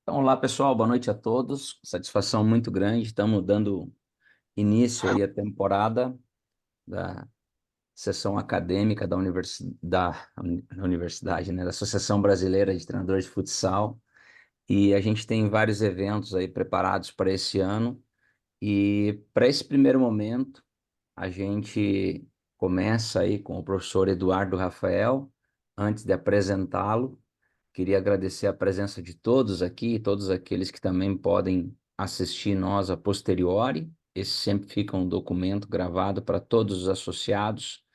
Então, olá pessoal, boa noite a todos. Satisfação muito grande. Estamos dando início aí à temporada da sessão acadêmica da universidade, né, da Associação Brasileira de Treinadores de Futsal. E a gente tem vários eventos aí preparados para esse ano. E para esse primeiro momento, a gente começa aí com o professor Eduardo Rafael. Antes de apresentá-lo, queria agradecer a presença de todos aqui, todos aqueles que também podem assistir nós a posteriori. Esse sempre fica um documento gravado para todos os associados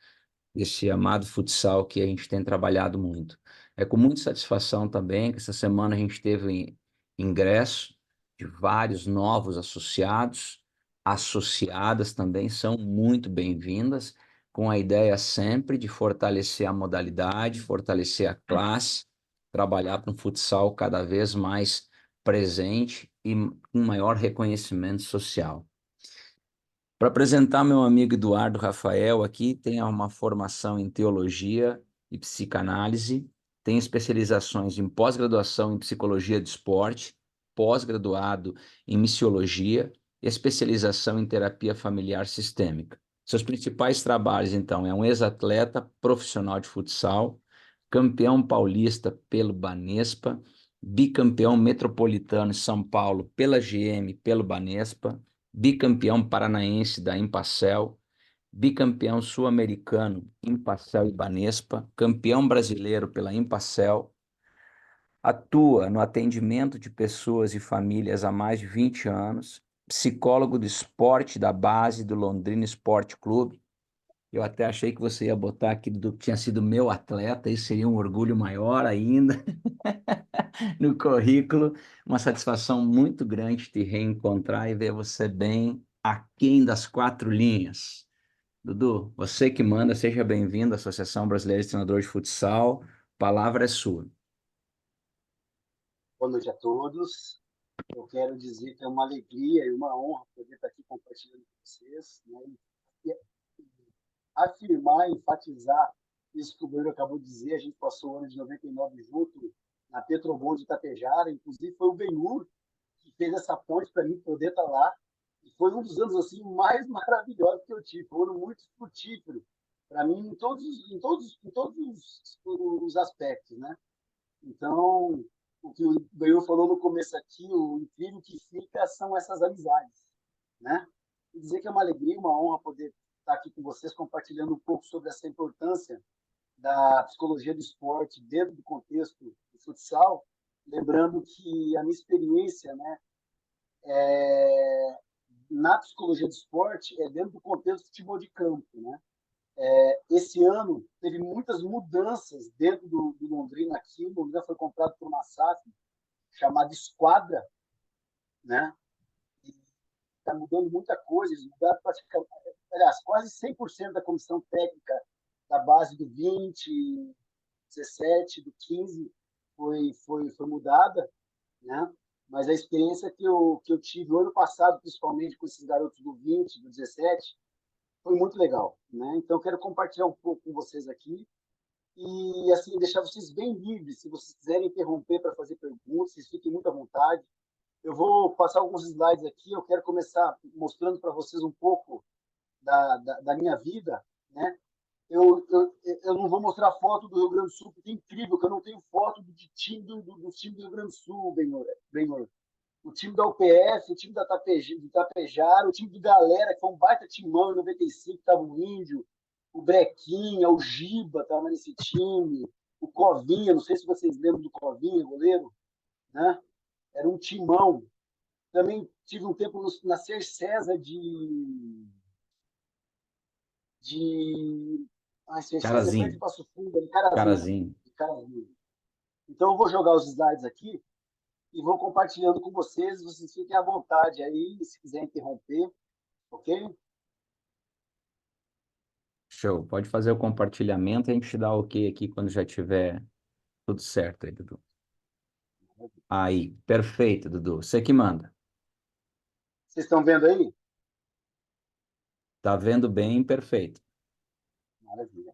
desse amado futsal que a gente tem trabalhado muito. É com muita satisfação também que essa semana a gente teve ingresso de vários novos associados, associadas também são muito bem-vindas, com a ideia sempre de fortalecer a modalidade, fortalecer a classe, trabalhar para um futsal cada vez mais presente e um maior reconhecimento social. Para apresentar meu amigo Eduardo Rafael aqui, tem uma formação em teologia e psicanálise, tem especializações em pós-graduação em psicologia do esporte, pós-graduado em missiologia e especialização em terapia familiar sistêmica. Seus principais trabalhos, então, é um ex-atleta profissional de futsal, campeão paulista pelo Banespa, bicampeão metropolitano em São Paulo pela GM, pelo Banespa, bicampeão paranaense da Impacel, bicampeão sul-americano Impacel e Banespa, campeão brasileiro pela Impacel, atua no atendimento de pessoas e famílias há mais de 20 anos, psicólogo do esporte da base do Londrina Esporte Clube. Eu até achei que você ia botar aqui do que tinha sido meu atleta, isso seria um orgulho maior ainda no currículo. Uma satisfação muito grande te reencontrar e ver você bem aquém das quatro linhas. Dudu, você que manda, seja bem-vindo à Associação Brasileira de Treinadores de Futsal. A palavra é sua. Boa noite a todos. Eu quero dizer que é uma alegria e uma honra poder estar aqui compartilhando com vocês, né? E afirmar, enfatizar isso que o Bruno acabou de dizer. A gente passou o ano de 99 junto na Petrobras de Itapejara, inclusive foi o Benhur que fez essa ponte para mim poder estar lá. E foi um dos anos assim mais maravilhosos que eu tive. Foi um ano muito frutífero para mim em todos os aspectos, né? Então, o que o Benhur falou no começo aqui, o incrível que fica são essas amizades, né? E dizer que é uma alegria, uma honra poder estar aqui com vocês compartilhando um pouco sobre essa importância da psicologia do esporte dentro do contexto do futsal, lembrando que a minha experiência, né, na psicologia do esporte é dentro do contexto do futebol de campo, né? Esse ano teve muitas mudanças dentro do Londrina aqui. O Londrina foi comprado por uma SAF chamada Esquadra, né? E está mudando muita coisa. Eles mudaram praticamente, aliás, quase 100% da comissão técnica da base do 20, 17, do 15 foi mudada, né? Mas a experiência que eu tive no ano passado, principalmente com esses garotos do 20, do 17, foi muito legal, né? Então, eu quero compartilhar um pouco com vocês aqui e, assim, deixar vocês bem livres. Se vocês quiserem interromper para fazer perguntas, vocês fiquem muito à vontade. Eu vou passar alguns slides aqui. Eu quero começar mostrando para vocês um pouco da minha vida, né? Eu não vou mostrar foto do Rio Grande do Sul, porque é incrível que eu não tenho foto de time do time do Rio Grande do Sul, Benhor. O time da UPF, o time do Tapejara, o time do Galera, que foi um baita timão em 95, estava o Índio, o Brequinha, o Giba estava nesse time, o Covinha, não sei se vocês lembram do Covinha, goleiro, né? Era um timão. Também tive um tempo na Cercesa de... Ah, Cercesa é perto de Carazinho, Passo Fundo, de Carazinho. Carazinho. De Carazinho. Então, eu vou jogar os slides aqui e vou compartilhando com vocês. Vocês fiquem à vontade aí, se quiser interromper, ok? Show. Pode fazer o compartilhamento, a gente te dá ok aqui quando já tiver tudo certo aí, Dudu. Aí, perfeito, Dudu. Você que manda. Vocês estão vendo aí? Tá vendo bem, perfeito. Maravilha.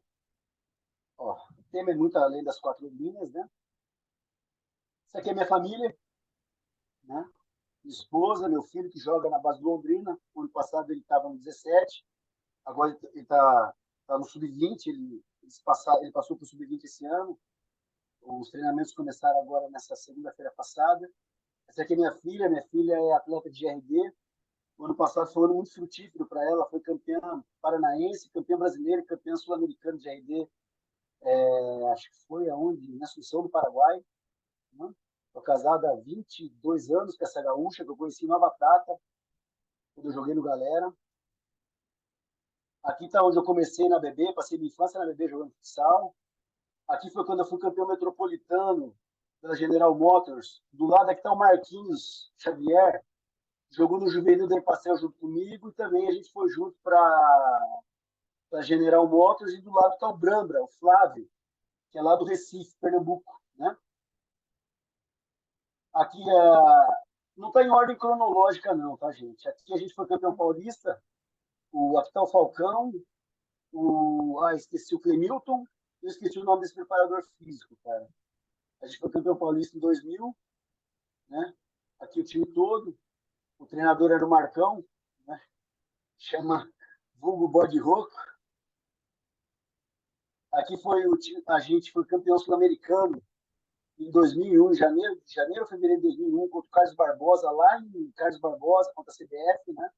Ó, o tema é muito além das quatro linhas, né? Isso aqui é minha família, né? Minha esposa, meu filho que joga na base do Londrina. O ano passado ele estava no 17, agora ele tá no sub-20. Ele passou para o sub-20 esse ano. Os treinamentos começaram agora nessa segunda-feira passada. Essa aqui é minha filha é atleta de GRD. O ano passado foi um ano muito frutífero para ela, foi campeã paranaense, campeã brasileira, campeã sul-americana de GRD. Acho que foi aonde? Na Assunção do Paraguai. Né? Estou casada há 22 anos com essa gaúcha que eu conheci em Nova Prata, quando eu joguei no Galera. Aqui está onde eu comecei na BB, passei minha infância na BB jogando futsal. Aqui foi quando eu fui campeão metropolitano pela General Motors. Do lado aqui está o Marquinhos Xavier, jogou no Juvenil da Empacel junto comigo, e também a gente foi junto para a General Motors, e do lado está o Brambra, o Flávio, que é lá do Recife, Pernambuco. Né? Aqui não está em ordem cronológica, não, tá, gente? Aqui a gente foi campeão paulista, aqui está o Falcão, esqueci o Clemilton, eu esqueci o nome desse preparador físico, cara. A gente foi campeão paulista em 2000, né? Aqui o time todo, o treinador era o Marcão, né? Chama vulgo bode roco. Aqui foi a gente foi campeão sul-americano em 2001, janeiro ou fevereiro de 2001, contra o Carlos Barbosa, lá em Carlos Barbosa, contra a CBF, né?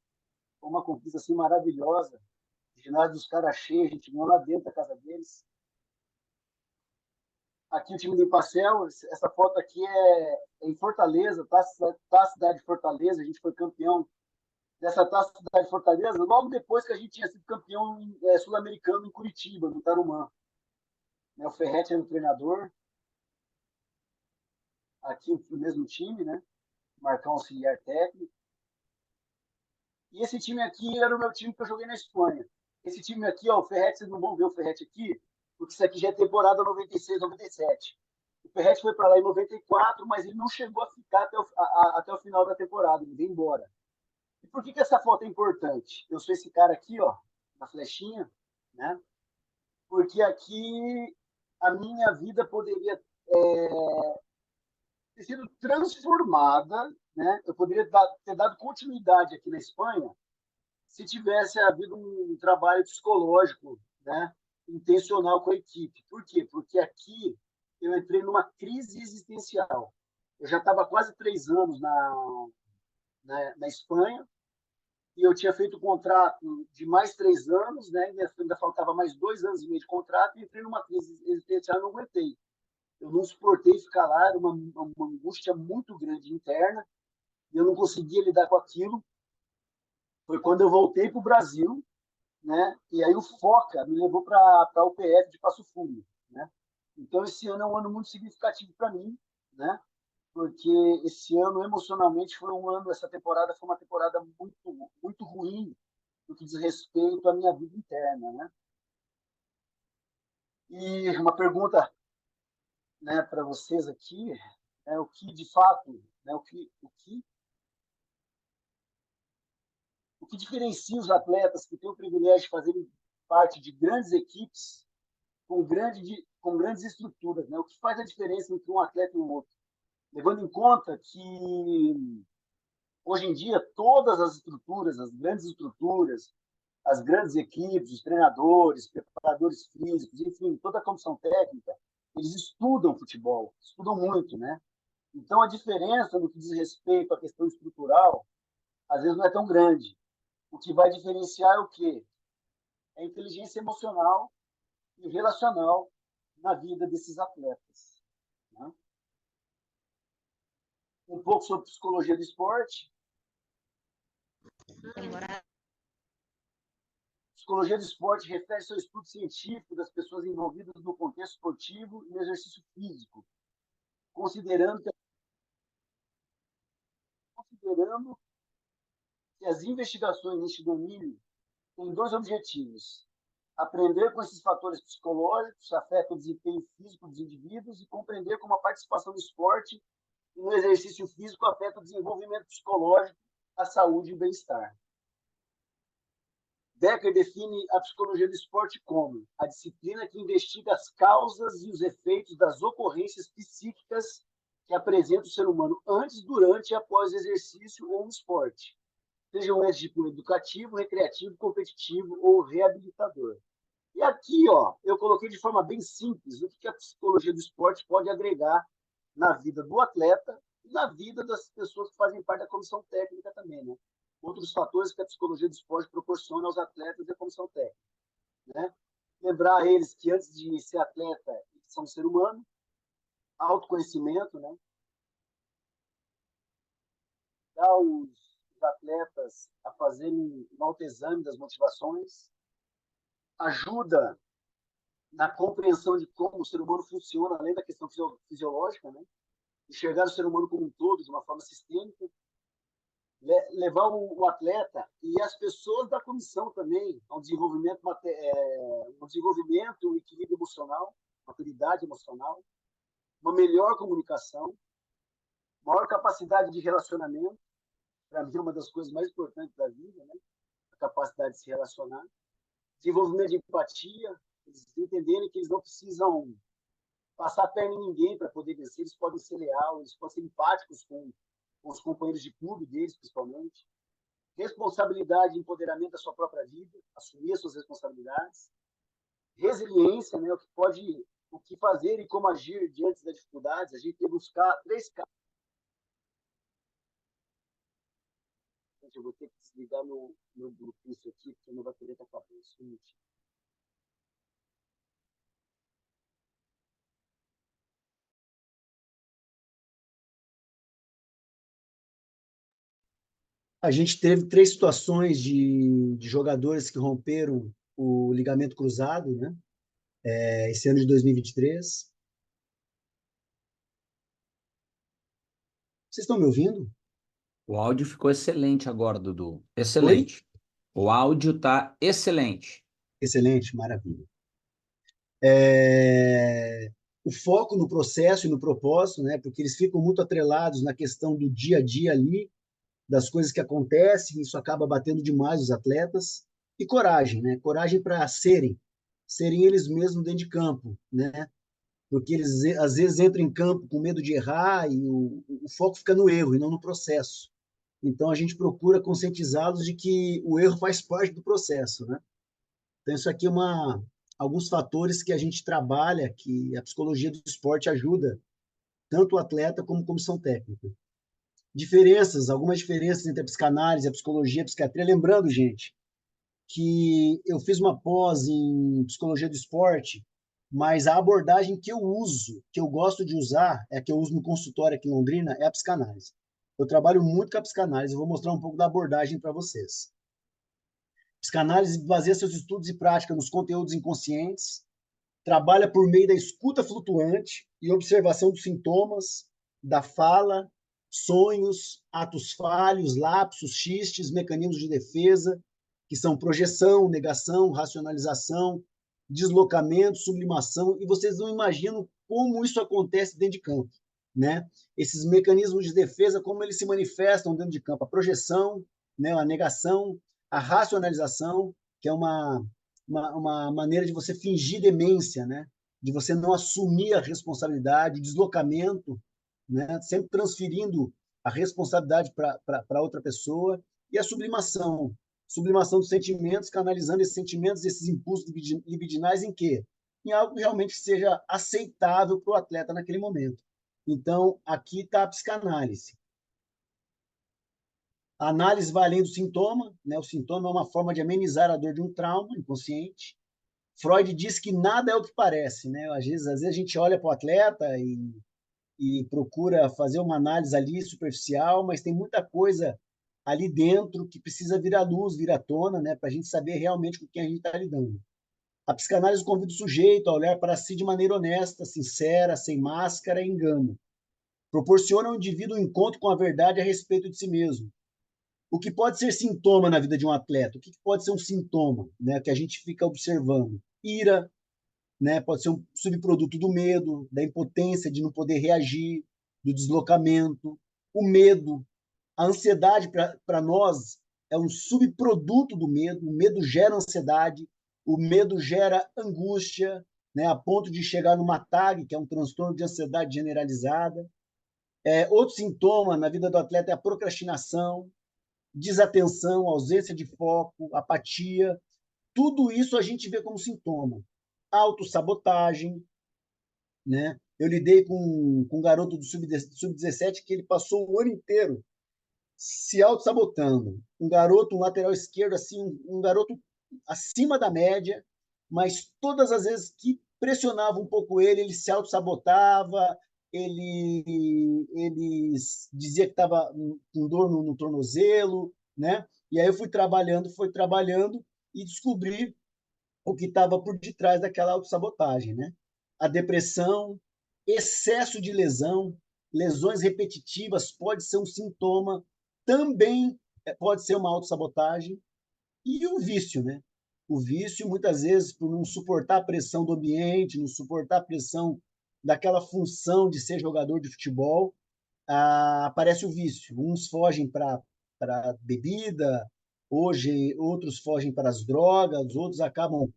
Foi uma conquista assim maravilhosa. O ginásio dos caras cheio, a gente ganhou lá dentro da casa deles. Aqui o time do Impacel, essa foto aqui é em Fortaleza, tá a cidade de Fortaleza, a gente foi campeão dessa Taça Cidade de Fortaleza, logo depois que a gente tinha sido campeão sul-americano em Curitiba, no Tarumã. Né, o Ferretti era o treinador, aqui o mesmo time, né? Marcão auxiliar técnico. E esse time aqui era o meu time que eu joguei na Espanha. Esse time aqui, ó, o Ferretti, vocês não vão ver o Ferretti aqui, porque isso aqui já é temporada 96, 97. O Ferretti foi para lá em 94, mas ele não chegou a ficar até o final da temporada, ele veio embora. E por que essa foto é importante? Eu sou esse cara aqui, ó, na flechinha, né? Porque aqui a minha vida poderia ter sido transformada, né? Eu poderia ter dado continuidade aqui na Espanha se tivesse havido um trabalho psicológico, né? Intencional com a equipe. Por quê? Porque aqui eu entrei numa crise existencial. Eu já estava quase 3 anos na Espanha, e eu tinha feito um contrato de mais 3 anos, né? Ainda faltava mais 2 anos e meio de contrato, e entrei numa crise existencial e não aguentei. Eu não suportei ficar lá, era uma angústia muito grande interna, e eu não conseguia lidar com aquilo. Foi quando eu voltei para o Brasil, né? E aí o Foca me levou para a UPF de Passo Fundo, né? Então esse ano é um ano muito significativo para mim, né? Porque esse ano emocionalmente foi um ano, essa temporada foi uma temporada muito muito ruim no que diz respeito à minha vida interna, né? E uma pergunta, né, para vocês aqui, é o que de fato, né, o que diferencia os atletas que têm o privilégio de fazerem parte de grandes equipes com grandes estruturas, né? O que faz a diferença entre um atleta e um outro? Levando em conta que hoje em dia todas as estruturas, as grandes equipes, os treinadores, preparadores físicos, enfim, toda a comissão técnica, eles estudam futebol, estudam muito, né? Então a diferença no que diz respeito à questão estrutural, às vezes não é tão grande. O que vai diferenciar é o quê? É a inteligência emocional e relacional na vida desses atletas. Né? Um pouco sobre psicologia do esporte. Psicologia do esporte refere-se ao estudo científico das pessoas envolvidas no contexto esportivo e no exercício físico, considerando que as investigações neste domínio têm dois objetivos: aprender com esses fatores psicológicos afetam o desempenho físico dos indivíduos, e compreender como a participação no esporte e no exercício físico afeta o desenvolvimento psicológico, a saúde e o bem-estar. Becker define a psicologia do esporte como a disciplina que investiga as causas e os efeitos das ocorrências psíquicas que apresenta o ser humano antes, durante e após o exercício ou o esporte, sejam eles de cunho educativo, recreativo, competitivo ou reabilitador. E aqui, ó, eu coloquei de forma bem simples o que a psicologia do esporte pode agregar na vida do atleta e na vida das pessoas que fazem parte da comissão técnica também, né? Outros fatores que a psicologia do esporte proporciona aos atletas e à comissão técnica, né? Lembrar a eles que antes de ser atleta, eles são um ser humano, autoconhecimento, né? Dar os atletas a fazerem um autoexame das motivações, ajuda na compreensão de como o ser humano funciona, além da questão fisiológica, né? Enxergar o ser humano como um todo, de uma forma sistêmica, levar o atleta e as pessoas da comissão também a um desenvolvimento, um equilíbrio emocional, maturidade emocional, uma melhor comunicação, maior capacidade de relacionamento, para mim é uma das coisas mais importantes da vida, né? A capacidade de se relacionar, desenvolvimento de empatia, eles entenderem que eles não precisam passar a perna em ninguém para poder vencer, eles podem ser leais, eles podem ser empáticos com os companheiros de clube deles, principalmente. Responsabilidade e empoderamento da sua própria vida, assumir as suas responsabilidades. Resiliência, né, o que fazer e como agir diante das dificuldades. A gente tem que buscar 3 casos. Eu vou ter que desligar meu grupinho aqui, porque não vai querer estar acabando. A gente teve 3 situações de jogadores que romperam o ligamento cruzado, né? Esse ano de 2023. Vocês estão me ouvindo? O áudio ficou excelente agora, Dudu. Oi? Excelente. O áudio tá excelente. Excelente, maravilha. É, o foco no processo e no propósito, né? Porque eles ficam muito atrelados na questão do dia a dia ali, das coisas que acontecem, isso acaba batendo demais os atletas. E coragem, né? Coragem para serem eles mesmos dentro de campo, né? Porque eles às vezes entram em campo com medo de errar e o foco fica no erro e não no processo. Então a gente procura conscientizá-los de que o erro faz parte do processo, né? Então isso aqui é alguns fatores que a gente trabalha, que a psicologia do esporte ajuda tanto o atleta como a comissão técnica. Algumas diferenças entre a psicanálise, a psicologia, a psiquiatria. Lembrando, gente, que eu fiz uma pós em psicologia do esporte, mas a abordagem que eu uso, que eu gosto de usar, é a que eu uso no consultório aqui em Londrina, é a psicanálise. Eu trabalho muito com a psicanálise, eu vou mostrar um pouco da abordagem para vocês. Psicanálise baseia seus estudos e prática nos conteúdos inconscientes, trabalha por meio da escuta flutuante e observação dos sintomas, da fala, sonhos, atos falhos, lapsos, xistes, mecanismos de defesa, que são projeção, negação, racionalização, deslocamento, sublimação, e vocês não imaginam como isso acontece dentro de campo, né? Esses mecanismos de defesa, como eles se manifestam dentro de campo, a projeção, né, a negação, a racionalização, que é uma maneira de você fingir demência, né? De você não assumir a responsabilidade, o deslocamento, né? Sempre transferindo a responsabilidade para outra pessoa, e a sublimação dos sentimentos, canalizando esses sentimentos, esses impulsos libidinais em quê? Em algo que realmente seja aceitável para o atleta naquele momento. Então, aqui está a psicanálise. A análise vai além do sintoma, né? O sintoma é uma forma de amenizar a dor de um trauma inconsciente. Freud diz que nada é o que parece, né? Às vezes a gente olha para o atleta e procura fazer uma análise ali superficial, mas tem muita coisa ali dentro que precisa vir à luz, vir à tona, né? Para a gente saber realmente com quem a gente está lidando. A psicanálise convida o sujeito a olhar para si de maneira honesta, sincera, sem máscara e engano. Proporciona ao indivíduo um encontro com a verdade a respeito de si mesmo. O que pode ser sintoma na vida de um atleta? O que pode ser um sintoma, né, que a gente fica observando? Ira, né, pode ser um subproduto do medo, da impotência de não poder reagir, do deslocamento, o medo, a ansiedade para nós é um subproduto do medo. O medo gera ansiedade, o medo gera angústia, né, a ponto de chegar numa TAG, que é um transtorno de ansiedade generalizada. Outro sintoma na vida do atleta é a procrastinação, desatenção, ausência de foco, apatia. Tudo isso a gente vê como sintoma. Autossabotagem, né? Eu lidei com um garoto do sub-17 que ele passou o ano inteiro se auto-sabotando. Um garoto, um lateral esquerdo, assim, um garoto acima da média, mas todas as vezes que pressionava um pouco ele se auto-sabotava, ele dizia que estava com dor no tornozelo, né? E aí eu fui trabalhando e descobri o que estava por detrás daquela autossabotagem, né? A depressão, excesso de lesão, lesões repetitivas pode ser um sintoma, também pode ser uma autossabotagem, e o vício, né? O vício, muitas vezes, por não suportar a pressão do ambiente, não suportar a pressão daquela função de ser jogador de futebol, aparece o vício. Uns fogem para bebida, hoje outros fogem para as drogas, outros acabam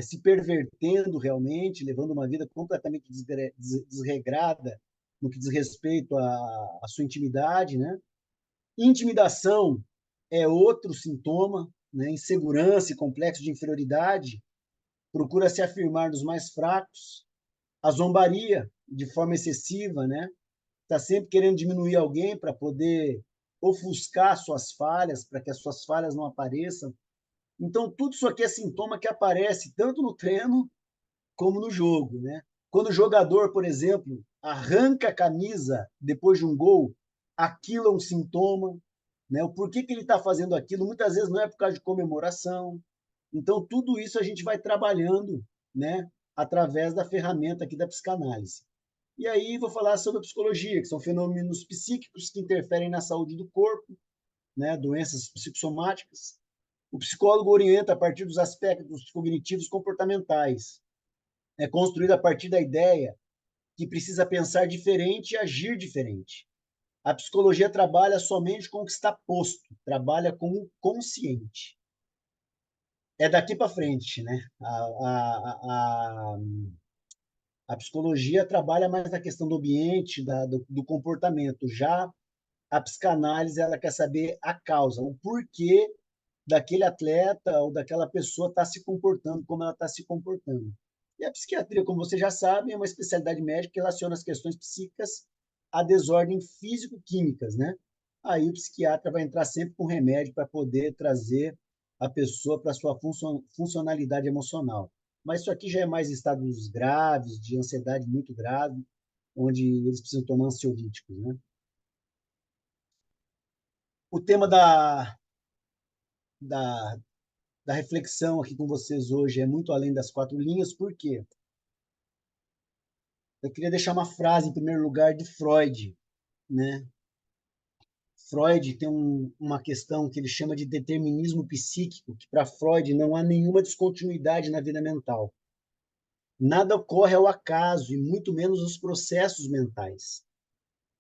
se pervertendo realmente, levando uma vida completamente desregrada no que diz respeito à sua intimidade, né? Intimidação é outro sintoma, né? Insegurança e complexo de inferioridade, procura se afirmar nos mais fracos, a zombaria de forma excessiva, né? Está sempre querendo diminuir alguém para poder ofuscar suas falhas, para que as suas falhas não apareçam. Então, tudo isso aqui é sintoma que aparece tanto no treino como no jogo, né? Quando o jogador, por exemplo, arranca a camisa depois de um gol, aquilo é um sintoma, né? O porquê que ele está fazendo aquilo, muitas vezes não é por causa de comemoração. Então, tudo isso a gente vai trabalhando, né? Através da ferramenta aqui da psicanálise. E aí vou falar sobre a psicologia, que são fenômenos psíquicos que interferem na saúde do corpo, né? Doenças psicossomáticas. O psicólogo orienta a partir dos aspectos cognitivos comportamentais. É construído a partir da ideia que precisa pensar diferente e agir diferente. A psicologia trabalha somente com o que está posto, trabalha com o consciente. É daqui para frente, né? A psicologia trabalha mais na questão do ambiente, do comportamento. Já a psicanálise, ela quer saber a causa, o porquê daquele atleta ou daquela pessoa está se comportando como ela está se comportando. E a psiquiatria, como você já sabe, é uma especialidade médica que relaciona as questões psíquicas a desordens físico-químicas, né? Aí o psiquiatra vai entrar sempre com remédio para poder trazer a pessoa para a sua funcionalidade emocional. Mas isso aqui já é mais estados graves, de ansiedade muito grave, onde eles precisam tomar ansiolíticos, né? O tema da, da reflexão aqui com vocês hoje é muito além das quatro linhas, por quê? Eu queria deixar uma frase, em primeiro lugar, de Freud, né? Freud tem uma questão que ele chama de determinismo psíquico, que para Freud não há nenhuma descontinuidade na vida mental. Nada ocorre ao acaso, e muito menos os processos mentais.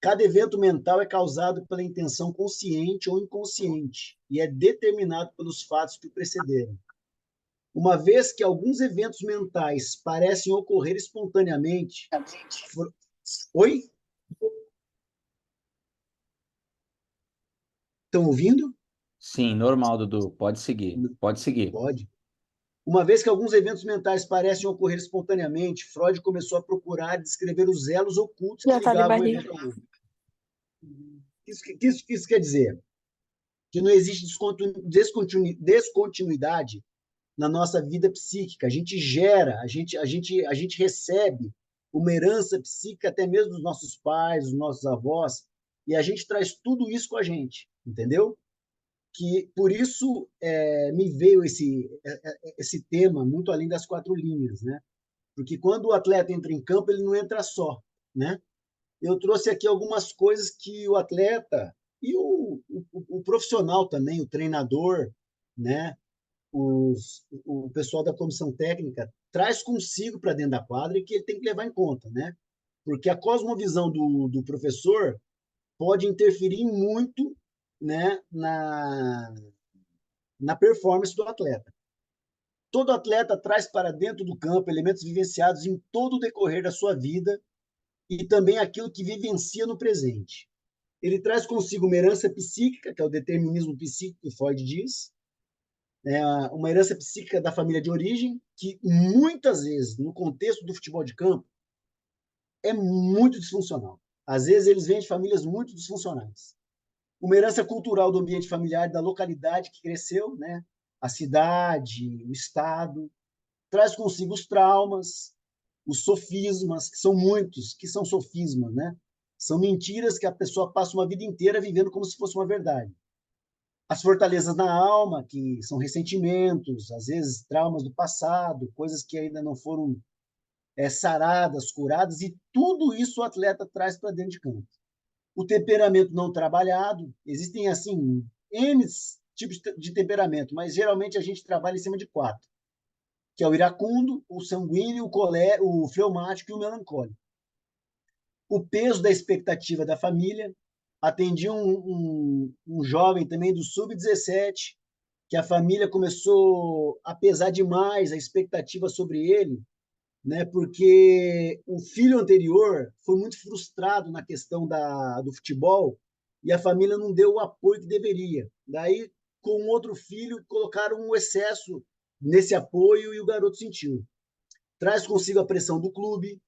Cada evento mental é causado pela intenção consciente ou inconsciente e é determinado pelos fatos que o precederam. Uma vez que alguns eventos mentais parecem ocorrer espontaneamente. Oi? Estão ouvindo? Sim, normal, Dudu. Pode seguir. Pode seguir. Pode. Uma vez que alguns eventos mentais parecem ocorrer espontaneamente, Freud começou a procurar descrever os elos ocultos que Já tá de ligavam o barriga. evento ao outro. Isso quer dizer que não existe descontinuidade na nossa vida psíquica. A gente gera, a gente recebe uma herança psíquica até mesmo dos nossos pais, dos nossos avós, e a gente traz tudo isso com a gente, entendeu? Que por isso me veio esse tema muito além das quatro linhas, né? Porque quando o atleta entra em campo, ele não entra só, né? Eu trouxe aqui algumas coisas que o atleta e o profissional também, o treinador, né? O pessoal da comissão técnica traz consigo para dentro da quadra e que ele tem que levar em conta, né? Porque a cosmovisão do professor pode interferir muito, né, na performance do atleta. Todo atleta traz para dentro do campo elementos vivenciados em todo o decorrer da sua vida e também aquilo que vivencia no presente. Ele traz consigo uma herança psíquica, que é o determinismo psíquico que Freud diz, né? Uma herança psíquica da família de origem, que muitas vezes, no contexto do futebol de campo, é muito disfuncional. Às vezes eles vêm de famílias muito disfuncionais. Uma herança cultural do ambiente familiar, da localidade que cresceu, né? A cidade, o estado, traz consigo os traumas, os sofismas, que são muitos, que são sofismas, né? São mentiras que a pessoa passa uma vida inteira vivendo como se fosse uma verdade. As fortalezas na alma, que são ressentimentos, às vezes traumas do passado, coisas que ainda não foram saradas, curadas, e tudo isso o atleta traz para dentro de campo. O temperamento não trabalhado, existem assim N tipos de temperamento, mas geralmente a gente trabalha em cima de quatro, que é o iracundo, o sanguíneo, o fleumático e o melancólico. O peso da expectativa da família, atendi um jovem também do sub-17, que a família começou a pesar demais a expectativa sobre ele, né? Porque o filho anterior foi muito frustrado na questão do futebol e a família não deu o apoio que deveria. Daí, com o outro filho, colocaram um excesso nesse apoio e o garoto sentiu. Traz consigo a pressão do clube,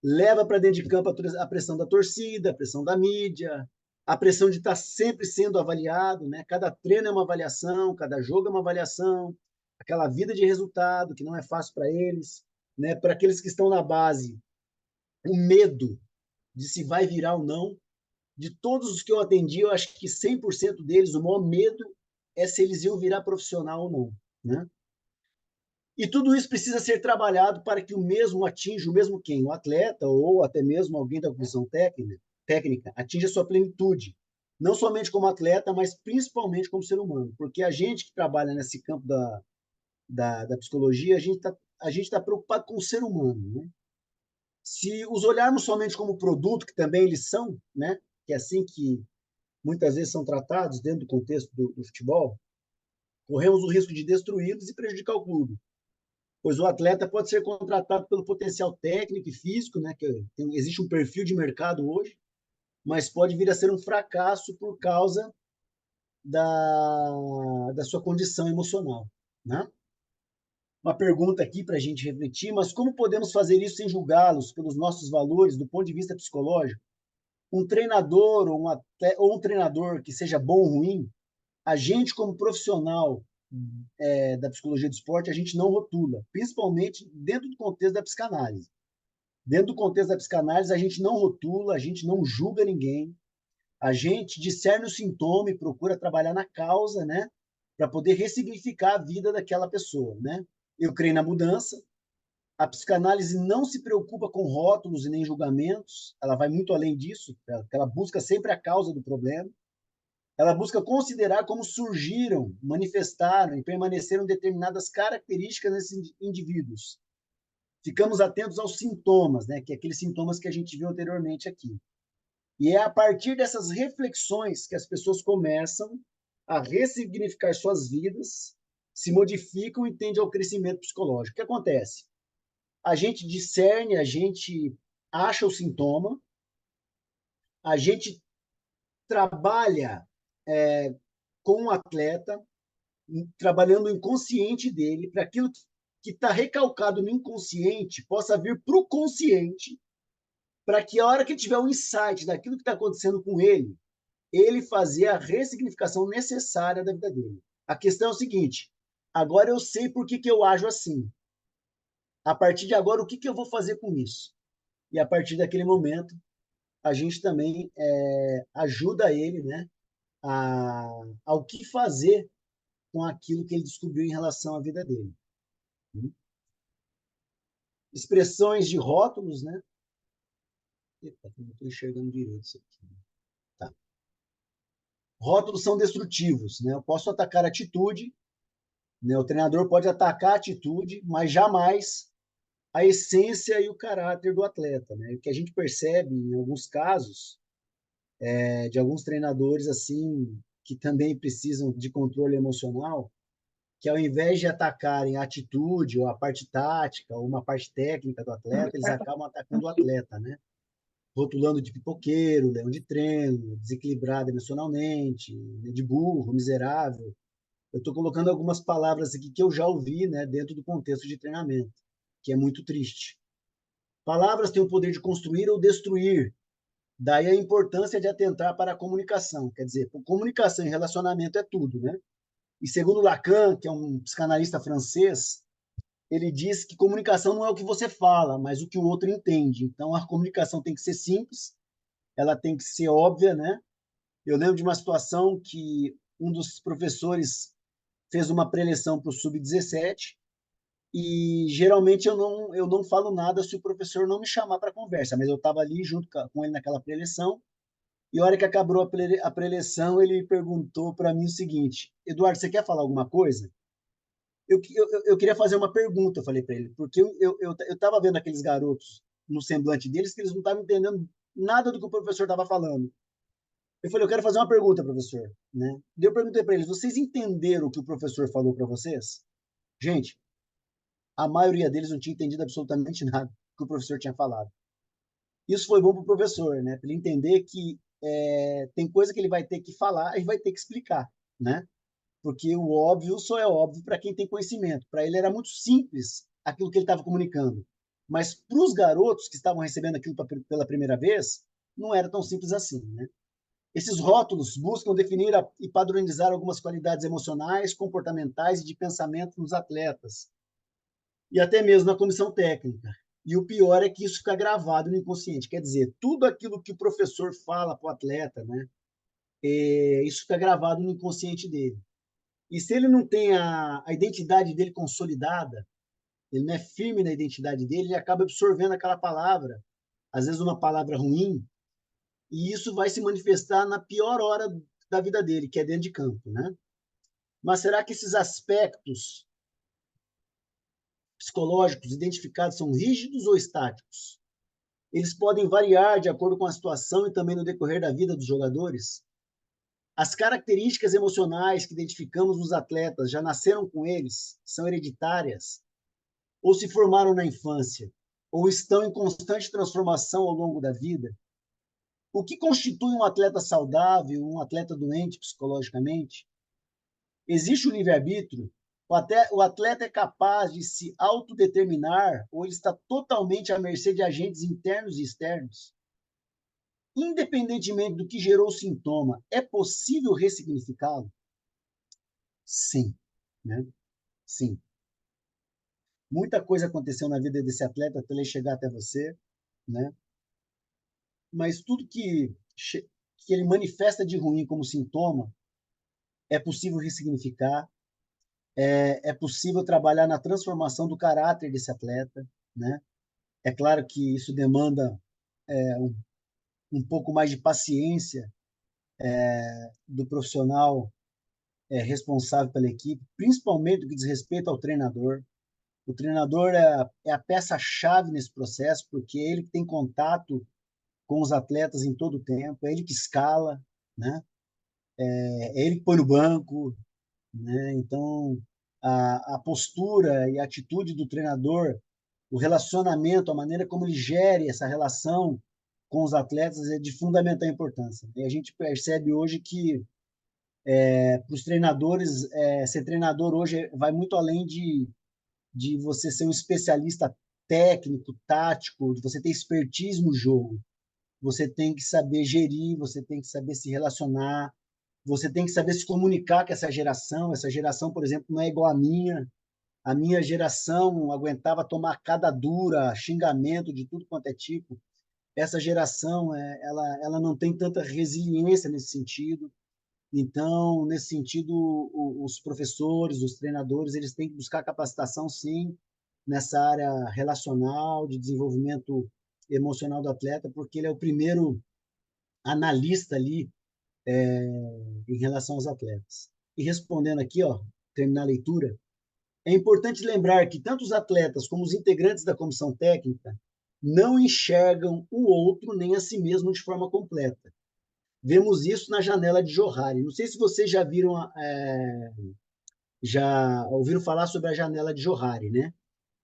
leva para dentro de campo a pressão da torcida, a pressão da mídia, a pressão de estar sempre sendo avaliado, né? Cada treino é uma avaliação, cada jogo é uma avaliação, aquela vida de resultado que não é fácil para eles, né? Para aqueles que estão na base, o medo de se vai virar ou não. De todos os que eu atendi, eu acho que 100% deles, o maior medo é se eles iam virar profissional ou não, né? E tudo isso precisa ser trabalhado para que o mesmo atinja o mesmo quem? O atleta ou até mesmo alguém da comissão técnica atinja a sua plenitude. Não somente como atleta, mas principalmente como ser humano. Porque a gente que trabalha nesse campo da psicologia, a gente tá preocupado com o ser humano. Né? Se os olharmos somente como produto, que também eles são, né? Que é assim que muitas vezes são tratados dentro do contexto do futebol, corremos o risco de destruí-los e prejudicar o clube, pois o atleta pode ser contratado pelo potencial técnico e físico, né, existe um perfil de mercado hoje, mas pode vir a ser um fracasso por causa da sua condição emocional. Né? Uma pergunta aqui para a gente refletir, mas como podemos fazer isso sem julgá-los pelos nossos valores do ponto de vista psicológico? Um treinador ou um treinador que seja bom ou ruim, a gente como profissional da psicologia do esporte, a gente não rotula, principalmente dentro do contexto da psicanálise. Dentro do contexto da psicanálise, a gente não rotula, a gente não julga ninguém, a gente discerne o sintoma e procura trabalhar na causa, né, para poder ressignificar a vida daquela pessoa, né? Eu creio na mudança. A psicanálise não se preocupa com rótulos e nem julgamentos, ela vai muito além disso, ela busca sempre a causa do problema. Ela busca considerar como surgiram, manifestaram e permaneceram determinadas características nesses indivíduos. Ficamos atentos aos sintomas, né, que é aqueles sintomas que a gente viu anteriormente aqui. E é a partir dessas reflexões que as pessoas começam a ressignificar suas vidas, se modificam e tendem ao crescimento psicológico. O que acontece? A gente discerne, a gente acha o sintoma, a gente trabalha com o atleta, trabalhando o inconsciente dele, para aquilo que está recalcado no inconsciente possa vir para o consciente, para que a hora que tiver um insight daquilo que está acontecendo com ele fazer a ressignificação necessária da vida dele. A questão é o seguinte: agora eu sei por que eu ajo assim. A partir de agora, o que eu vou fazer com isso? E a partir daquele momento, a gente também ajuda ele, né, ao que fazer com aquilo que ele descobriu em relação à vida dele. Expressões de rótulos, né? Eita, não estou enxergando direito isso aqui. Tá. Rótulos são destrutivos, né? Eu posso atacar a atitude, né? O treinador pode atacar a atitude, mas jamais a essência e o caráter do atleta, né? O que a gente percebe em alguns casos de alguns treinadores assim que também precisam de controle emocional, que ao invés de atacarem a atitude ou a parte tática ou uma parte técnica do atleta, eles acabam atacando o atleta, né? rotulando de pipoqueiro, leão de treino, desequilibrado emocionalmente, né, de burro, miserável. Eu estou colocando algumas palavras aqui que eu já ouvi, né, dentro do contexto de treinamento, que é muito triste. Palavras têm o poder de construir ou destruir. Daí a importância de atentar para a comunicação. Quer dizer, comunicação e relacionamento é tudo, né? E segundo Lacan, que é um psicanalista francês, ele diz que comunicação não é o que você fala, mas o que o outro entende. Então a comunicação tem que ser simples, ela tem que ser óbvia, né? Eu lembro de uma situação que um dos professores fez uma preleção para o sub-17 e geralmente eu não falo nada se o professor não me chamar para conversa, mas eu estava ali junto com ele naquela preleção e a hora que acabou a preleção ele perguntou para mim o seguinte: Eduardo, você quer falar alguma coisa? Eu queria fazer uma pergunta, eu falei para ele, porque eu estava vendo aqueles garotos no semblante deles que eles não estavam entendendo nada do que o professor estava falando. Eu falei, eu quero fazer uma pergunta, professor. Né? E eu perguntei para eles, vocês entenderam o que o professor falou para vocês? Gente, a maioria deles não tinha entendido absolutamente nada que o professor tinha falado. Isso foi bom para o professor, né? Para ele entender que tem coisa que ele vai ter que falar e vai ter que explicar, né? Porque o óbvio só é óbvio para quem tem conhecimento. Para ele era muito simples aquilo que ele estava comunicando. Mas para os garotos que estavam recebendo aquilo pela primeira vez, não era tão simples assim, né? Esses rótulos buscam definir e padronizar algumas qualidades emocionais, comportamentais e de pensamento nos atletas, e até mesmo na comissão técnica. E o pior é que isso fica gravado no inconsciente. Quer dizer, tudo aquilo que o professor fala para o atleta, né, isso fica gravado no inconsciente dele. E se ele não tem a identidade dele consolidada, ele não é firme na identidade dele, ele acaba absorvendo aquela palavra, às vezes uma palavra ruim, e isso vai se manifestar na pior hora da vida dele, que é dentro de campo, né? Mas será que esses aspectos psicológicos identificados são rígidos ou estáticos? Eles podem variar de acordo com a situação e também no decorrer da vida dos jogadores? As características emocionais que identificamos nos atletas já nasceram com eles? São hereditárias? Ou se formaram na infância? Ou estão em constante transformação ao longo da vida? O que constitui um atleta saudável, um atleta doente psicologicamente? Existe o livre-arbítrio? O atleta é capaz de se autodeterminar ou ele está totalmente à mercê de agentes internos e externos? Independentemente do que gerou o sintoma, é possível ressignificá-lo? Sim, né? Sim. Muita coisa aconteceu na vida desse atleta até ele chegar até você, né? Mas tudo que ele manifesta de ruim como sintoma é possível ressignificar, é possível trabalhar na transformação do caráter desse atleta, né? É claro que isso demanda um pouco mais de paciência do profissional responsável pela equipe, principalmente no que diz respeito ao treinador. O treinador é a peça-chave nesse processo, porque é ele que tem contato com os atletas em todo o tempo, é ele que escala, né? É ele que põe no banco, né? Então, a postura e a atitude do treinador, o relacionamento, a maneira como ele gere essa relação com os atletas é de fundamental importância. E a gente percebe hoje que, para os treinadores, ser treinador hoje vai muito além de você ser um especialista técnico, tático, de você ter expertise no jogo. Você tem que saber gerir, você tem que saber se relacionar, você tem que saber se comunicar com essa geração. Essa geração, por exemplo, não é igual à minha. A minha geração aguentava tomar cada dura, xingamento de tudo quanto é tipo. Essa geração, ela não tem tanta resiliência nesse sentido. Então, nesse sentido, os professores, os treinadores, eles têm que buscar capacitação, sim, nessa área relacional, de desenvolvimento emocional do atleta, porque ele é o primeiro analista ali em relação aos atletas. E respondendo aqui, ó, terminar a leitura, é importante lembrar que tanto os atletas como os integrantes da comissão técnica não enxergam o outro nem a si mesmo de forma completa. Vemos isso na janela de Johari. Não sei se vocês já viram, já ouviram falar sobre a janela de Johari, né?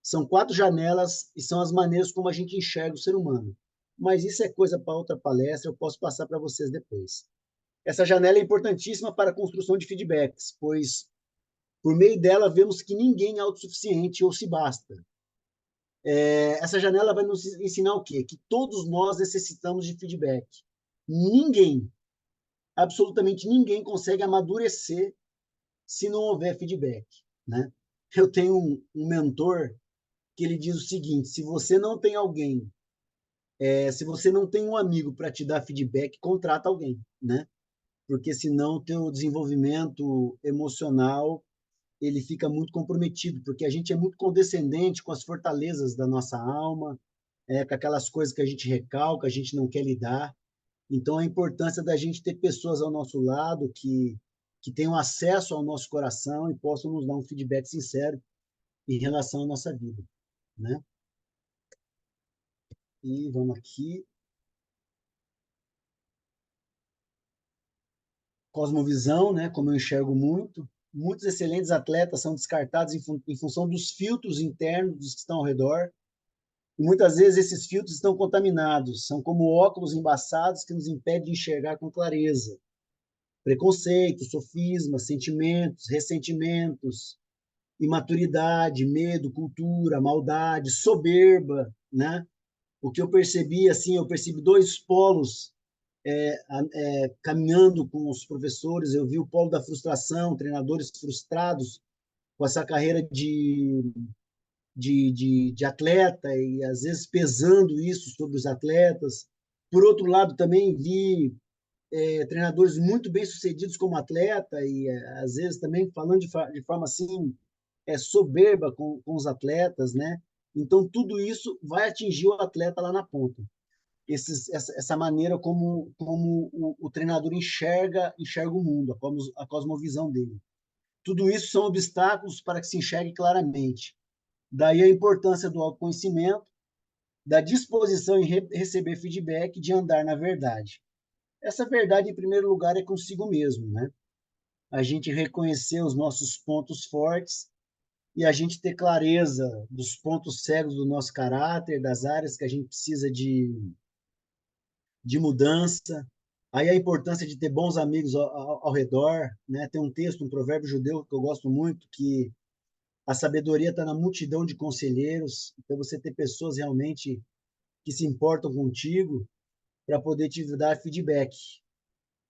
São 4 janelas e são as maneiras como a gente enxerga o ser humano. mas isso é coisa para outra palestra, eu posso passar para vocês depois. Essa janela é importantíssima para a construção de feedbacks, pois por meio dela vemos que ninguém é autossuficiente ou se basta. Essa janela vai nos ensinar o quê? Que todos nós necessitamos de feedback. Ninguém, absolutamente ninguém consegue amadurecer se não houver feedback, né? Eu tenho um mentor que ele diz o seguinte: se você não tem alguém, se você não tem um amigo para te dar feedback, contrata alguém, né? Porque senão o teu desenvolvimento emocional ele fica muito comprometido, porque a gente é muito condescendente com as fortalezas da nossa alma, com aquelas coisas que a gente recalca, a gente não quer lidar. Então, a importância da gente ter pessoas ao nosso lado que tenham acesso ao nosso coração e possam nos dar um feedback sincero em relação à nossa vida, né? E vamos aqui. Cosmovisão, né? Como eu enxergo muito. Muitos excelentes atletas são descartados em função dos filtros internos dos que estão ao redor. E muitas vezes esses filtros estão contaminados, são como óculos embaçados que nos impedem de enxergar com clareza. Preconceito, sofismas, sentimentos, ressentimentos, imaturidade, medo, cultura, maldade, soberba, né? O que eu percebi, assim, eu percebi dois polos caminhando com os professores. Eu vi o polo da frustração, treinadores frustrados com essa carreira de atleta e às vezes pesando isso sobre os atletas. Por outro lado, também vi treinadores muito bem sucedidos como atleta e às vezes também falando de forma assim soberba com os atletas, né? Então tudo isso vai atingir o atleta lá na ponta. Essa maneira como o treinador enxerga o mundo, a cosmovisão dele. Tudo isso são obstáculos para que se enxergue claramente. Daí a importância do autoconhecimento, da disposição em receber feedback, de andar na verdade. Essa verdade, em primeiro lugar, é consigo mesmo, né? A gente reconhecer os nossos pontos fortes e a gente ter clareza dos pontos cegos do nosso caráter, das áreas que a gente precisa de mudança. Aí a importância de ter bons amigos ao redor, né? Tem um texto, um provérbio judeu que eu gosto muito, que a sabedoria está na multidão de conselheiros. Então, você ter pessoas realmente que se importam contigo para poder te dar feedback,